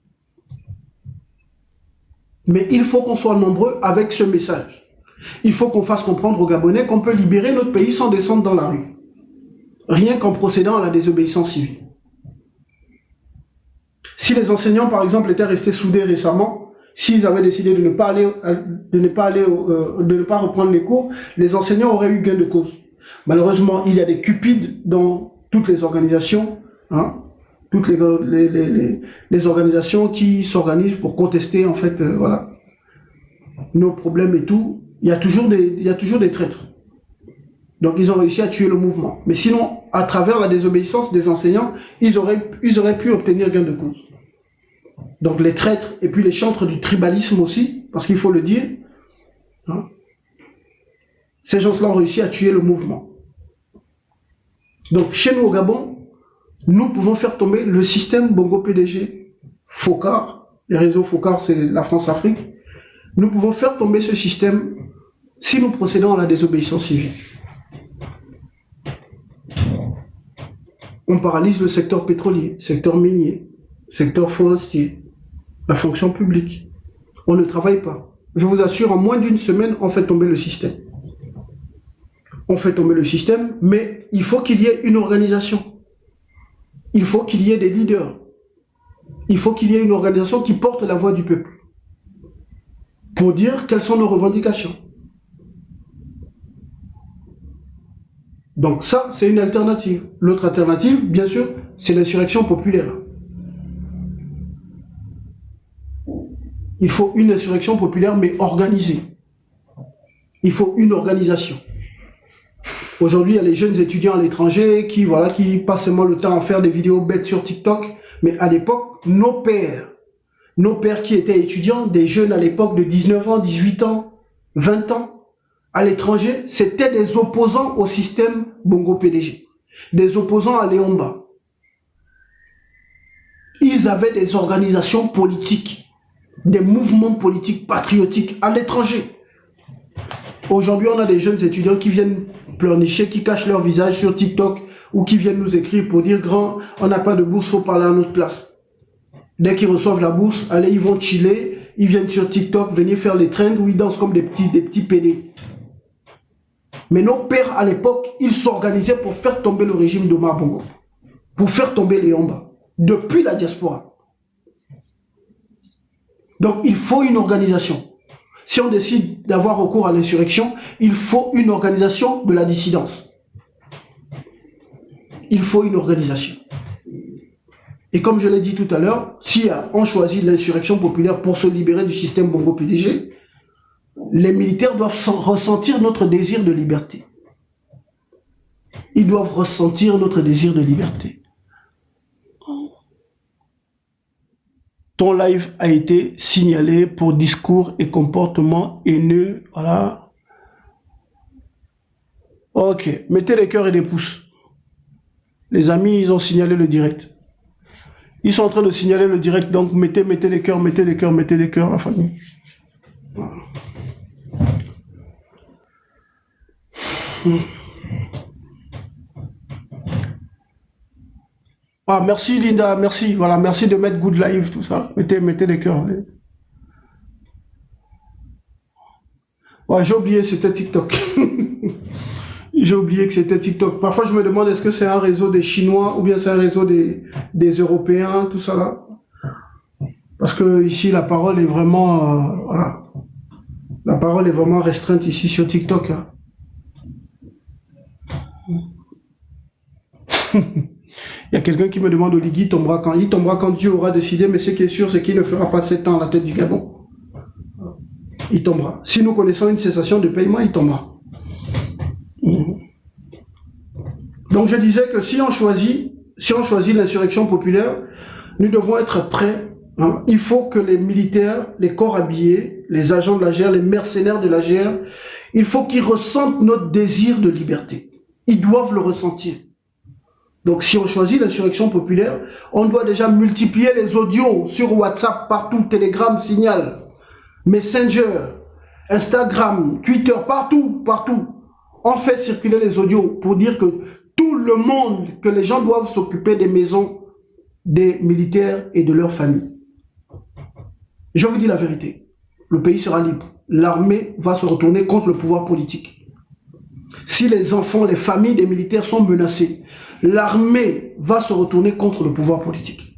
Mais il faut qu'on soit nombreux avec ce message. Il faut qu'on fasse comprendre aux Gabonais qu'on peut libérer notre pays sans descendre dans la rue. Rien qu'en procédant à la désobéissance civile. Si les enseignants, par exemple, étaient restés soudés récemment, s'ils avaient décidé de ne pas reprendre les cours, les enseignants auraient eu gain de cause. Malheureusement, il y a des cupides dans toutes les organisations, hein, toutes les organisations qui s'organisent pour contester, en fait, voilà, nos problèmes et tout. Il y a toujours des traîtres. Donc, ils ont réussi à tuer le mouvement. Mais sinon, à travers la désobéissance des enseignants, ils auraient pu obtenir gain de cause. Donc, les traîtres et puis les chantres du tribalisme aussi, parce qu'il faut le dire, hein, ces gens-là ont réussi à tuer le mouvement. Donc, chez nous au Gabon, nous pouvons faire tomber le système Bongo PDG, FOCAR, les réseaux FOCAR, c'est la France-Afrique. Nous pouvons faire tomber ce système si nous procédons à la désobéissance civile. On paralyse le secteur pétrolier, secteur minier, secteur forestier, la fonction publique. On ne travaille pas. Je vous assure, en moins d'une semaine, on fait tomber le système. On fait tomber le système, mais il faut qu'il y ait une organisation. Il faut qu'il y ait des leaders. Il faut qu'il y ait une organisation qui porte la voix du peuple. Pour dire quelles sont nos revendications. Donc ça, c'est une alternative. L'autre alternative, bien sûr, c'est l'insurrection populaire. Il faut une insurrection populaire, mais organisée. Il faut une organisation. Aujourd'hui, il y a les jeunes étudiants à l'étranger qui, voilà, qui passent seulement le temps à faire des vidéos bêtes sur TikTok. Mais à l'époque, nos pères qui étaient étudiants, des jeunes à l'époque de 19 ans, 18 ans, 20 ans, à l'étranger, c'était des opposants au système Bongo PDG, des opposants à Léon Mba. Ils avaient des organisations politiques, des mouvements politiques patriotiques à l'étranger. Aujourd'hui, on a des jeunes étudiants qui viennent pleurnicher, qui cachent leur visage sur TikTok ou qui viennent nous écrire pour dire « Grand, on n'a pas de bourse, il faut parler à notre place ». Dès qu'ils reçoivent la bourse, allez, ils vont chiller, ils viennent sur TikTok, venir faire les trends où ils dansent comme des petits PD. Mais nos pères, à l'époque, ils s'organisaient pour faire tomber le régime d'Omar Bongo, pour faire tomber Léon Mba, depuis la diaspora. Donc, il faut une organisation. Si on décide d'avoir recours à l'insurrection, il faut une organisation de la dissidence. Il faut une organisation. Et comme je l'ai dit tout à l'heure, si on choisit l'insurrection populaire pour se libérer du système Bongo PDG, les militaires doivent ressentir notre désir de liberté. Ils doivent ressentir notre désir de liberté. Ton live a été signalé pour discours et comportement haineux. Voilà. Ok. Mettez les cœurs et les pouces. Les amis, ils ont signalé le direct. Ils sont en train de signaler le direct. Donc, mettez les cœurs, mettez les cœurs, la famille. Voilà. Ah, merci Linda, merci. Voilà, merci de mettre good live, tout ça. Mettez les cœurs. Ouais, j'ai oublié, c'était TikTok. J'ai oublié que c'était TikTok. Parfois, je me demande est-ce que c'est un réseau des Chinois ou bien c'est un réseau des Européens, tout ça là. Parce que ici, la parole est vraiment... voilà. La parole est vraiment restreinte ici sur TikTok. Hein. Il y a quelqu'un qui me demande Oligui tombera quand? Il tombera quand Dieu aura décidé, mais ce qui est sûr, c'est qu'il ne fera pas 7 ans à la tête du Gabon. Il tombera. Si nous connaissons une cessation de paiement, il tombera. Donc je disais que si on choisit l'insurrection populaire, nous devons être prêts. Hein. Il faut que les militaires, les corps habillés, les agents de la GR, les mercenaires de la GR, il faut qu'ils ressentent notre désir de liberté. Ils doivent le ressentir. Donc si on choisit l'insurrection populaire, on doit déjà multiplier les audios sur WhatsApp, partout, Telegram, Signal, Messenger, Instagram, Twitter, partout. On fait circuler les audios pour dire que tout le monde, que les gens doivent s'occuper des maisons des militaires et de leurs familles. Je vous dis la vérité, le pays sera libre. L'armée va se retourner contre le pouvoir politique. Si les enfants, les familles des militaires sont menacés, l'armée va se retourner contre le pouvoir politique.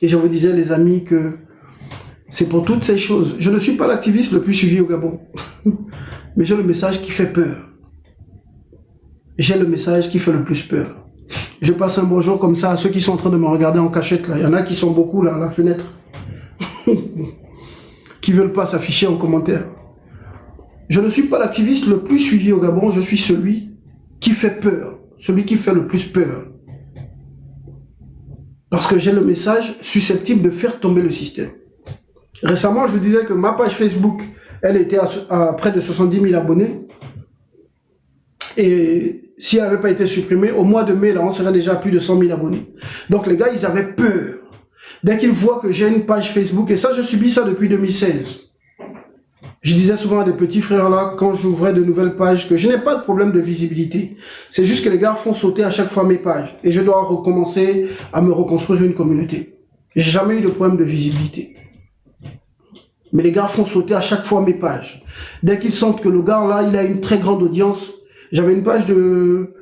Et je vous disais, les amis, que c'est pour toutes ces choses. Je ne suis pas l'activiste le plus suivi au Gabon, mais j'ai le message qui fait peur. J'ai le message qui fait le plus peur. Je passe un bonjour comme ça à ceux qui sont en train de me regarder en cachette. Là. Il y en a qui sont beaucoup là à la fenêtre, qui ne veulent pas s'afficher en commentaire. Je ne suis pas l'activiste le plus suivi au Gabon, je suis celui qui fait peur, celui qui fait le plus peur. Parce que j'ai le message susceptible de faire tomber le système. Récemment, je vous disais que ma page Facebook, elle était à près de 70 000 abonnés. Et si elle n'avait pas été supprimée, au mois de mai, là, on serait déjà à plus de 100 000 abonnés. Donc les gars, ils avaient peur. Dès qu'ils voient que j'ai une page Facebook, et ça, je subis ça depuis 2016. Je disais souvent à des petits frères là, quand j'ouvrais de nouvelles pages, que je n'ai pas de problème de visibilité. C'est juste que les gars font sauter à chaque fois mes pages. Et je dois recommencer à me reconstruire une communauté. J'ai jamais eu de problème de visibilité. Mais les gars font sauter à chaque fois mes pages. Dès qu'ils sentent que le gars là, il a une très grande audience. J'avais une page de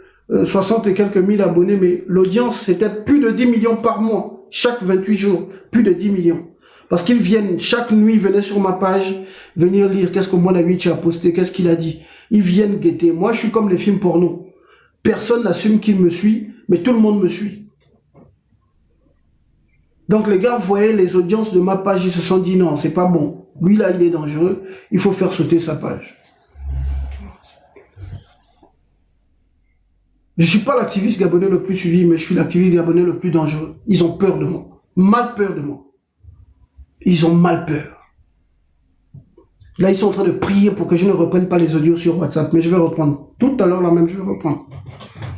60 et quelques mille abonnés, mais l'audience c'était plus de 10 millions par mois. Chaque 28 jours, plus de 10 millions. Parce qu'ils viennent, chaque nuit, ils venaient sur ma page, venir lire qu'est-ce que Monavich a posté, qu'est-ce qu'il a dit. Ils viennent guetter. Moi, je suis comme les films porno. Personne n'assume qu'il me suit, mais tout le monde me suit. Donc les gars voyaient les audiences de ma page, ils se sont dit non, c'est pas bon. Lui, là, il est dangereux. Il faut faire sauter sa page. Je ne suis pas l'activiste gabonais le plus suivi, mais je suis l'activiste gabonais le plus dangereux. Ils ont peur de moi. Mal peur de moi. Ils ont mal peur. Là, ils sont en train de prier pour que je ne reprenne pas les audios sur WhatsApp. Mais je vais reprendre. Tout à l'heure, là même, je vais reprendre.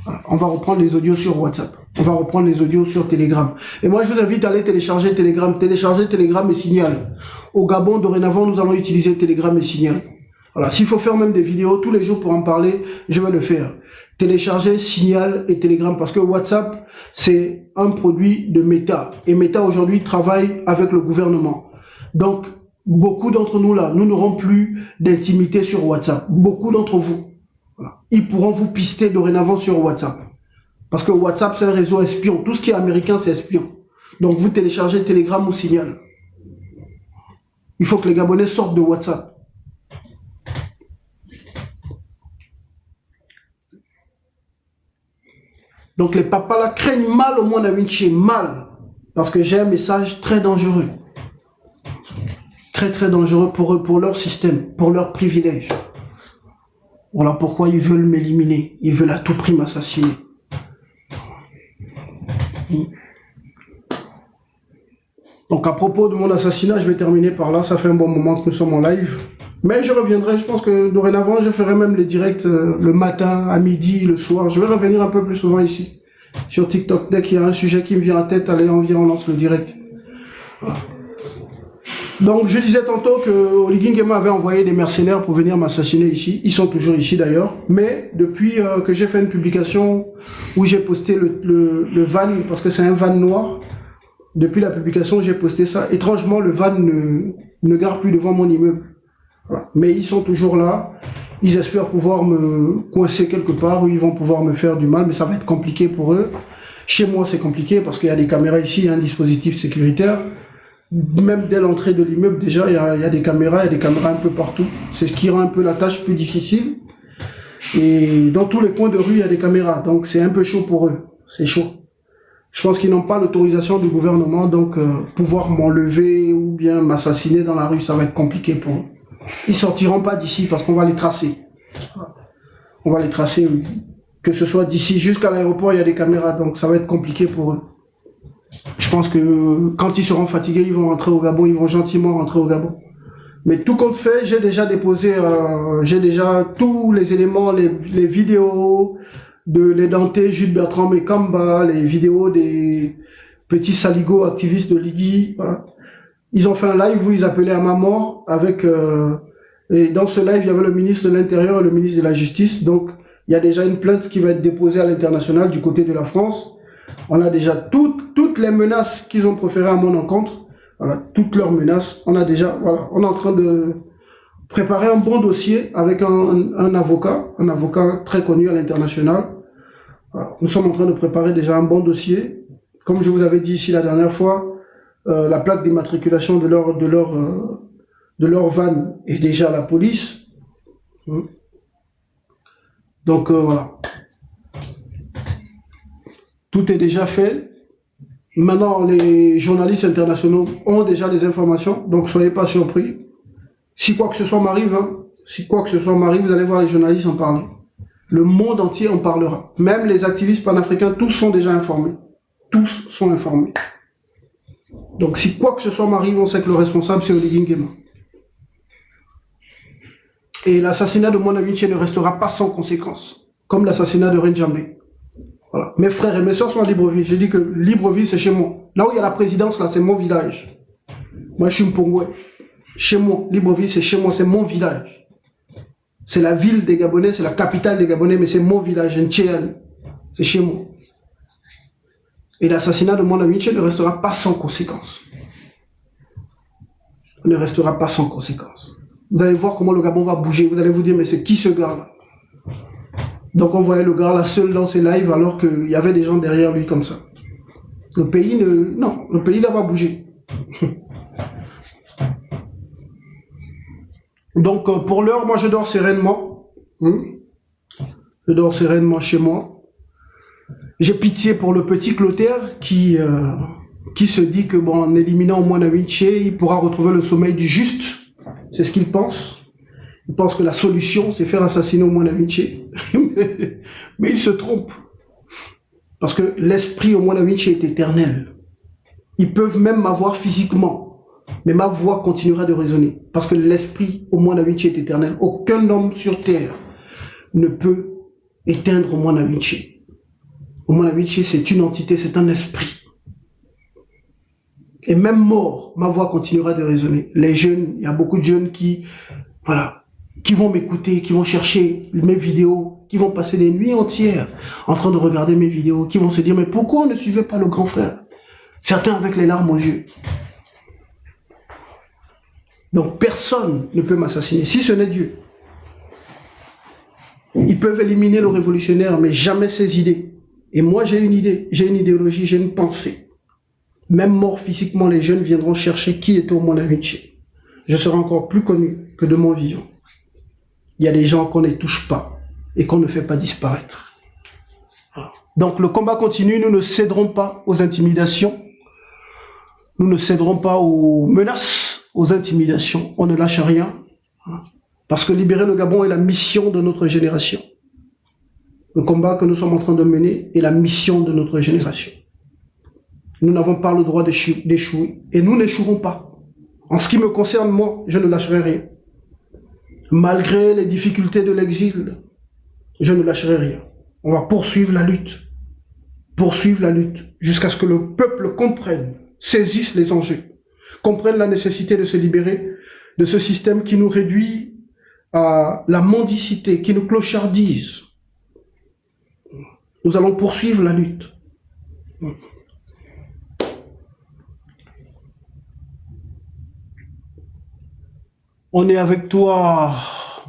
Voilà. On va reprendre les audios sur WhatsApp. On va reprendre les audios sur Telegram. Et moi, je vous invite à aller télécharger Telegram. Télécharger Telegram et Signal. Au Gabon, dorénavant, nous allons utiliser Telegram et Signal. Voilà. S'il faut faire même des vidéos tous les jours pour en parler, je vais le faire. Télécharger Signal et Telegram. Parce que WhatsApp, c'est un produit de Meta. Et Meta, aujourd'hui, travaille avec le gouvernement. Donc, beaucoup d'entre nous, là, nous n'aurons plus d'intimité sur WhatsApp. Beaucoup d'entre vous, voilà, ils pourront vous pister dorénavant sur WhatsApp. Parce que WhatsApp, c'est un réseau espion. Tout ce qui est américain, c'est espion. Donc, vous téléchargez Telegram ou Signal. Il faut que les Gabonais sortent de WhatsApp. Donc, les papas, là, craignent mal au monde à Vinci. Mal. Parce que j'ai un message très dangereux. Très, très dangereux pour eux, pour leur système, pour leurs privilèges. Voilà pourquoi ils veulent m'éliminer. Ils veulent à tout prix m'assassiner. Donc, à propos de mon assassinat, je vais terminer par là. Ça fait un bon moment que nous sommes en live. Mais je reviendrai. Je pense que dorénavant, je ferai même les directs le matin, à midi, le soir. Je vais revenir un peu plus souvent ici, sur TikTok. Dès qu'il y a un sujet qui me vient en tête, allez, on vient, on lance le direct. Voilà. Donc, je disais tantôt que Oligui Nguema avait envoyé des mercenaires pour venir m'assassiner ici. Ils sont toujours ici d'ailleurs. Mais depuis que j'ai fait une publication où j'ai posté le van, parce que c'est un van noir, depuis la publication, j'ai posté ça. Étrangement, le van ne garde plus devant mon immeuble. Voilà. Mais ils sont toujours là. Ils espèrent pouvoir me coincer quelque part où ils vont pouvoir me faire du mal. Mais ça va être compliqué pour eux. Chez moi, c'est compliqué parce qu'il y a des caméras ici, il y a un dispositif sécuritaire. Même dès l'entrée de l'immeuble, déjà, il y a des caméras, il y a des caméras un peu partout. C'est ce qui rend un peu la tâche plus difficile. Et dans tous les coins de rue, il y a des caméras. Donc, c'est un peu chaud pour eux. C'est chaud. Je pense qu'ils n'ont pas l'autorisation du gouvernement. Donc, pouvoir m'enlever ou bien m'assassiner dans la rue, ça va être compliqué pour eux. Ils sortiront pas d'ici parce qu'on va les tracer. On va les tracer. Que ce soit d'ici jusqu'à l'aéroport, il y a des caméras. Donc, ça va être compliqué pour eux. Je pense que quand ils seront fatigués, ils vont rentrer au Gabon, ils vont gentiment rentrer au Gabon. Mais tout compte fait, j'ai déjà déposé, j'ai déjà tous les éléments, les vidéos de l'édenté Jules Bertrand Mekamba, les vidéos des petits saligots activistes de Ligui. Voilà. Ils ont fait un live où ils appelaient à ma mort avec... et dans ce live, il y avait le ministre de l'Intérieur et le ministre de la Justice. Donc, il y a déjà une plainte qui va être déposée à l'international du côté de la France. On a déjà toutes les menaces qu'ils ont proférées à mon encontre. Voilà, toutes leurs menaces. On a déjà, voilà, on est en train de préparer un bon dossier avec un avocat très connu à l'international. Voilà, nous sommes en train de préparer déjà un bon dossier. Comme je vous avais dit ici la dernière fois, la plaque d'immatriculation de leur van est déjà à la police. Donc voilà. Tout est déjà fait. Maintenant, les journalistes internationaux ont déjà les informations, donc soyez pas surpris. Si quoi que ce soit m'arrive, vous allez voir les journalistes en parler. Le monde entier en parlera. Même les activistes panafricains, tous sont déjà informés. Tous sont informés. Donc si quoi que ce soit m'arrive, on sait que le responsable, c'est Oligui Nguema. Et l'assassinat de Mona Vinci ne restera pas sans conséquence, comme l'assassinat de Renjambe. Voilà. Mes frères et mes soeurs sont à Libreville. J'ai dit que Libreville, c'est chez moi. Là où il y a la présidence, là, c'est mon village. Moi, je suis Mpongwe. Chez moi, Libreville, c'est chez moi, c'est mon village. C'est la ville des Gabonais, c'est la capitale des Gabonais, mais c'est mon village, Ntchéan. C'est chez moi. Et l'assassinat de Mona Vinci ne restera pas sans conséquence. Il ne restera pas sans conséquence. Vous allez voir comment le Gabon va bouger. Vous allez vous dire, mais c'est qui ce gars-là? Donc on voyait le gars là seul dans ses lives alors qu'il y avait des gens derrière lui comme ça. Le pays le pays là va bouger. Donc pour l'heure, moi je dors sereinement. Je dors sereinement chez moi. J'ai pitié pour le petit Clotaire qui se dit que bon, en éliminant Mona Vinci, il pourra retrouver le sommeil du juste. c'est ce qu'ils pensent. Ils pensent que la solution, c'est faire assassiner Omwana Vinci. Mais ils se trompent. Parce que l'esprit Omwana Vinci est éternel. Ils peuvent même m'avoir physiquement, mais ma voix continuera de résonner. Parce que l'esprit Omwana Vinci est éternel. Aucun homme sur terre ne peut éteindre Omwana Vinci. Omwana Vinci, c'est une entité, c'est un esprit. Et même mort, ma voix continuera de résonner. Les jeunes, il y a beaucoup de jeunes qui, voilà, qui vont m'écouter, qui vont chercher mes vidéos, qui vont passer des nuits entières en train de regarder mes vidéos, qui vont se dire, mais pourquoi on ne suivait pas le grand frère? Certains avec les larmes aux yeux. Donc personne ne peut m'assassiner, si ce n'est Dieu. Ils peuvent éliminer le révolutionnaire, mais jamais ses idées. Et moi, j'ai une idée, j'ai une idéologie, j'ai une pensée. Même mort physiquement, les jeunes viendront chercher qui était Omwana Vinci. Je serai encore plus connu que de mon vivant. Il y a des gens qu'on ne touche pas et qu'on ne fait pas disparaître. Donc le combat continue, nous ne céderons pas aux intimidations, nous ne céderons pas aux menaces, aux intimidations, on ne lâche rien. Parce que libérer le Gabon est la mission de notre génération. Le combat que nous sommes en train de mener est la mission de notre génération. Nous n'avons pas le droit d'échouer. Et nous n'échouerons pas. En ce qui me concerne, moi, je ne lâcherai rien. Malgré les difficultés de l'exil, je ne lâcherai rien. On va poursuivre la lutte. Poursuivre la lutte jusqu'à ce que le peuple comprenne, saisisse les enjeux, comprenne la nécessité de se libérer de ce système qui nous réduit à la mendicité, qui nous clochardise. Nous allons poursuivre la lutte. On est avec toi,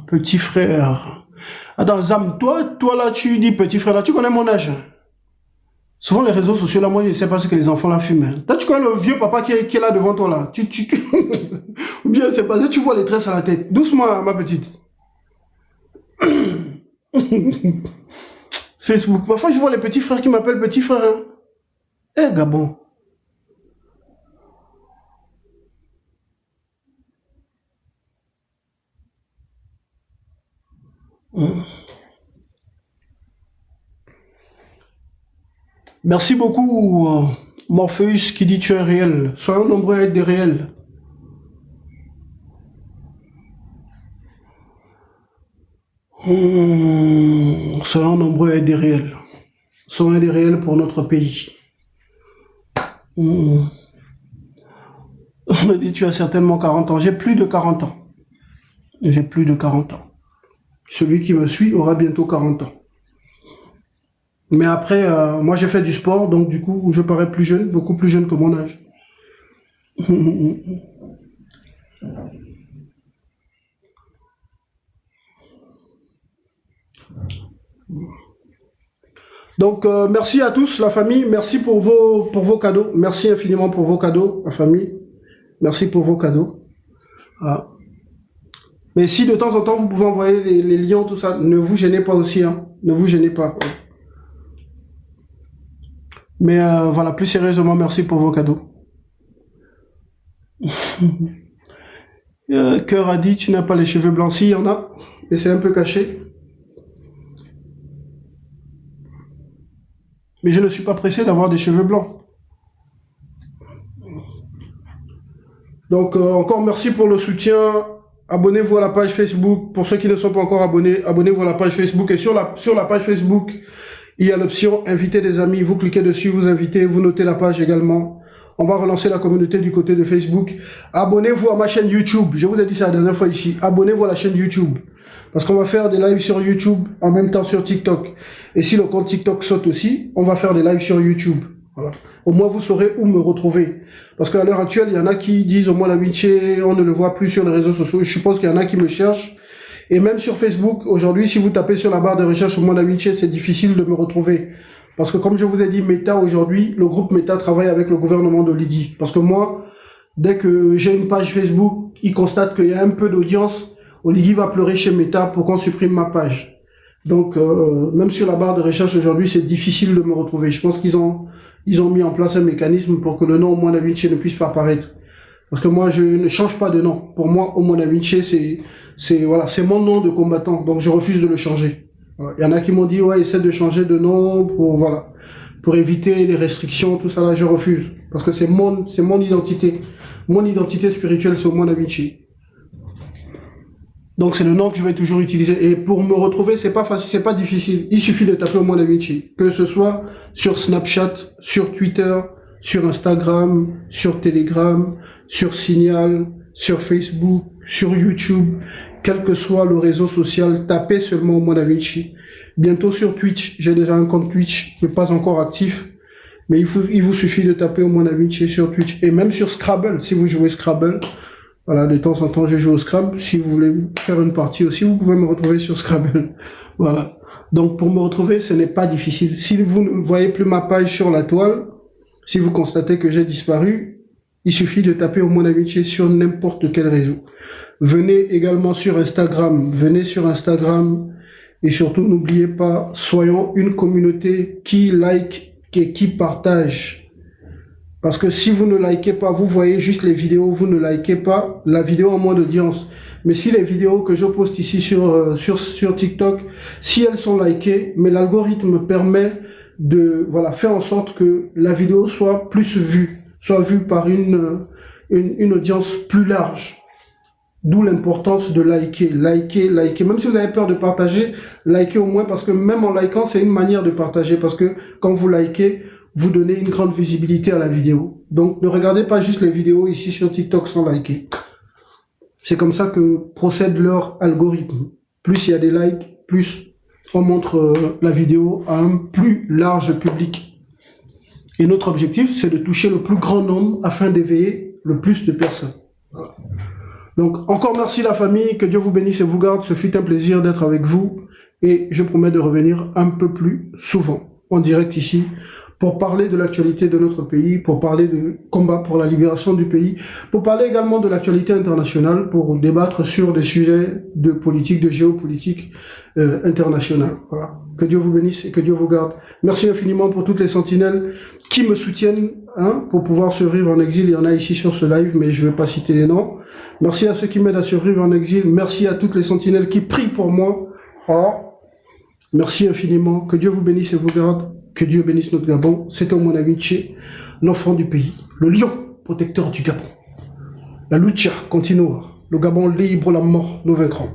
petit frère. Attends, Zam, toi là, tu dis petit frère, là, tu connais mon âge. Souvent, les réseaux sociaux, là, moi, je ne sais pas ce que les enfants là fument. Là, tu connais le vieux papa qui est là devant toi, là. Ou bien, c'est parce que tu vois les tresses à la tête. Doucement, ma petite. Facebook. Parfois, je vois les petits frères qui m'appellent petit frère. Hein. Eh, Gabon. Merci beaucoup, Morpheus, qui dit tu es réel. Soyons nombreux à être des réels. Soyons nombreux à être des réels. Soyons des réels pour notre pays. On me dit tu as certainement 40 ans. J'ai plus de 40 ans. J'ai plus de 40 ans. Celui qui me suit aura bientôt 40 ans. Mais après, moi j'ai fait du sport, donc du coup, je parais plus jeune, beaucoup plus jeune que mon âge. Donc, merci à tous, la famille. Merci pour vos cadeaux. Merci infiniment pour vos cadeaux, la famille. Merci pour vos cadeaux. Voilà. Mais si de temps en temps, vous pouvez envoyer les liens, tout ça, ne vous gênez pas aussi. Hein. Ne vous gênez pas. Mais voilà, plus sérieusement, merci pour vos cadeaux. Cœur a dit, tu n'as pas les cheveux blancs. Si, il y en a, mais c'est un peu caché. Mais je ne suis pas pressé d'avoir des cheveux blancs. Donc, encore merci pour le soutien. Abonnez-vous à la page Facebook. Pour ceux qui ne sont pas encore abonnés, abonnez-vous à la page Facebook. Et sur la page Facebook, il y a l'option inviter des amis. Vous cliquez dessus, vous invitez, vous notez la page également. On va relancer la communauté du côté de Facebook. Abonnez-vous à ma chaîne YouTube. Je vous ai dit ça la dernière fois ici. Abonnez-vous à la chaîne YouTube. Parce qu'on va faire des lives sur YouTube en même temps sur TikTok. Et si le compte TikTok saute aussi, on va faire des lives sur YouTube. Voilà. Au moins, vous saurez où me retrouver. Parce qu'à l'heure actuelle, il y en a qui disent Omwana Vinci, on ne le voit plus sur les réseaux sociaux. Je suppose qu'il y en a qui me cherchent. Et même sur Facebook, aujourd'hui, si vous tapez sur la barre de recherche Omwana Vinci, c'est difficile de me retrouver. Parce que comme je vous ai dit, Meta aujourd'hui, le groupe Meta travaille avec le gouvernement de Lydie. Parce que moi, dès que j'ai une page Facebook, ils constatent qu'il y a un peu d'audience, Lydie va pleurer chez Meta pour qu'on supprime ma page. Donc, même sur la barre de recherche aujourd'hui, c'est difficile de me retrouver. Je pense qu'ils ont mis en place un mécanisme pour que le nom Omwana Vinci ne puisse pas apparaître. Parce que moi, je ne change pas de nom. Pour moi, Omo Da Vinci, voilà, c'est mon nom de combattant. Donc, je refuse de le changer. Voilà. Il y en a qui m'ont dit, ouais, essaie de changer de nom pour, voilà, pour éviter les restrictions, tout ça là, je refuse. Parce que c'est mon identité. Mon identité spirituelle, c'est Omo Da Vinci. Donc, c'est le nom que je vais toujours utiliser. Et pour me retrouver, c'est pas facile, c'est pas difficile. Il suffit de taper Omo Da Vinci. Que ce soit sur Snapchat, sur Twitter, sur Instagram, sur Telegram, sur Signal, sur Facebook, sur YouTube, quel que soit le réseau social, tapez seulement Omo Da Vinci. Bientôt sur Twitch, j'ai déjà un compte Twitch, mais pas encore actif. Mais il vous suffit de taper Omo Da Vinci sur Twitch. Et même sur Scrabble, si vous jouez Scrabble. Voilà, de temps en temps, je joue au Scrabble. Si vous voulez faire une partie aussi, vous pouvez me retrouver sur Scrabble. Voilà. Donc, pour me retrouver, ce n'est pas difficile. Si vous ne voyez plus ma page sur la toile, si vous constatez que j'ai disparu, il suffit de taper Omo Da Vinci sur n'importe quel réseau. Venez également sur Instagram. Venez sur Instagram. Et surtout, n'oubliez pas, soyons une communauté qui like et qui partage. Parce que si vous ne likez pas, vous voyez juste les vidéos, vous ne likez pas la vidéo en moins d'audience. Mais si les vidéos que je poste ici sur TikTok, si elles sont likées, mais l'algorithme permet de faire en sorte que la vidéo soit plus vue, soit vue par une audience plus large. D'où l'importance de liker. Même si vous avez peur de partager, likez au moins, parce que même en likant, c'est une manière de partager. Parce que quand vous likez, vous donnez une grande visibilité à la vidéo. Donc, ne regardez pas juste les vidéos ici sur TikTok sans liker. C'est comme ça que procède leur algorithme. Plus il y a des likes, plus on montre la vidéo à un plus large public. Et notre objectif, c'est de toucher le plus grand nombre afin d'éveiller le plus de personnes. Voilà. Donc, encore merci la famille, que Dieu vous bénisse et vous garde. Ce fut un plaisir d'être avec vous. Et je promets de revenir un peu plus souvent en direct ici, pour parler de l'actualité de notre pays, pour parler de combat pour la libération du pays, pour parler également de l'actualité internationale, pour débattre sur des sujets de politique, de géopolitique internationale. Voilà. Que Dieu vous bénisse et que Dieu vous garde. Merci infiniment pour toutes les sentinelles qui me soutiennent pour pouvoir survivre en exil. Il y en a ici sur ce live, mais je ne vais pas citer les noms. Merci à ceux qui m'aident à survivre en exil. Merci à toutes les sentinelles qui prient pour moi. Voilà. Merci infiniment. Que Dieu vous bénisse et vous garde. Que Dieu bénisse notre Gabon. C'était Omo Da Vinci, l'enfant du pays, le lion protecteur du Gabon. La lucha continua. Le Gabon libre, la mort, nous vaincrons.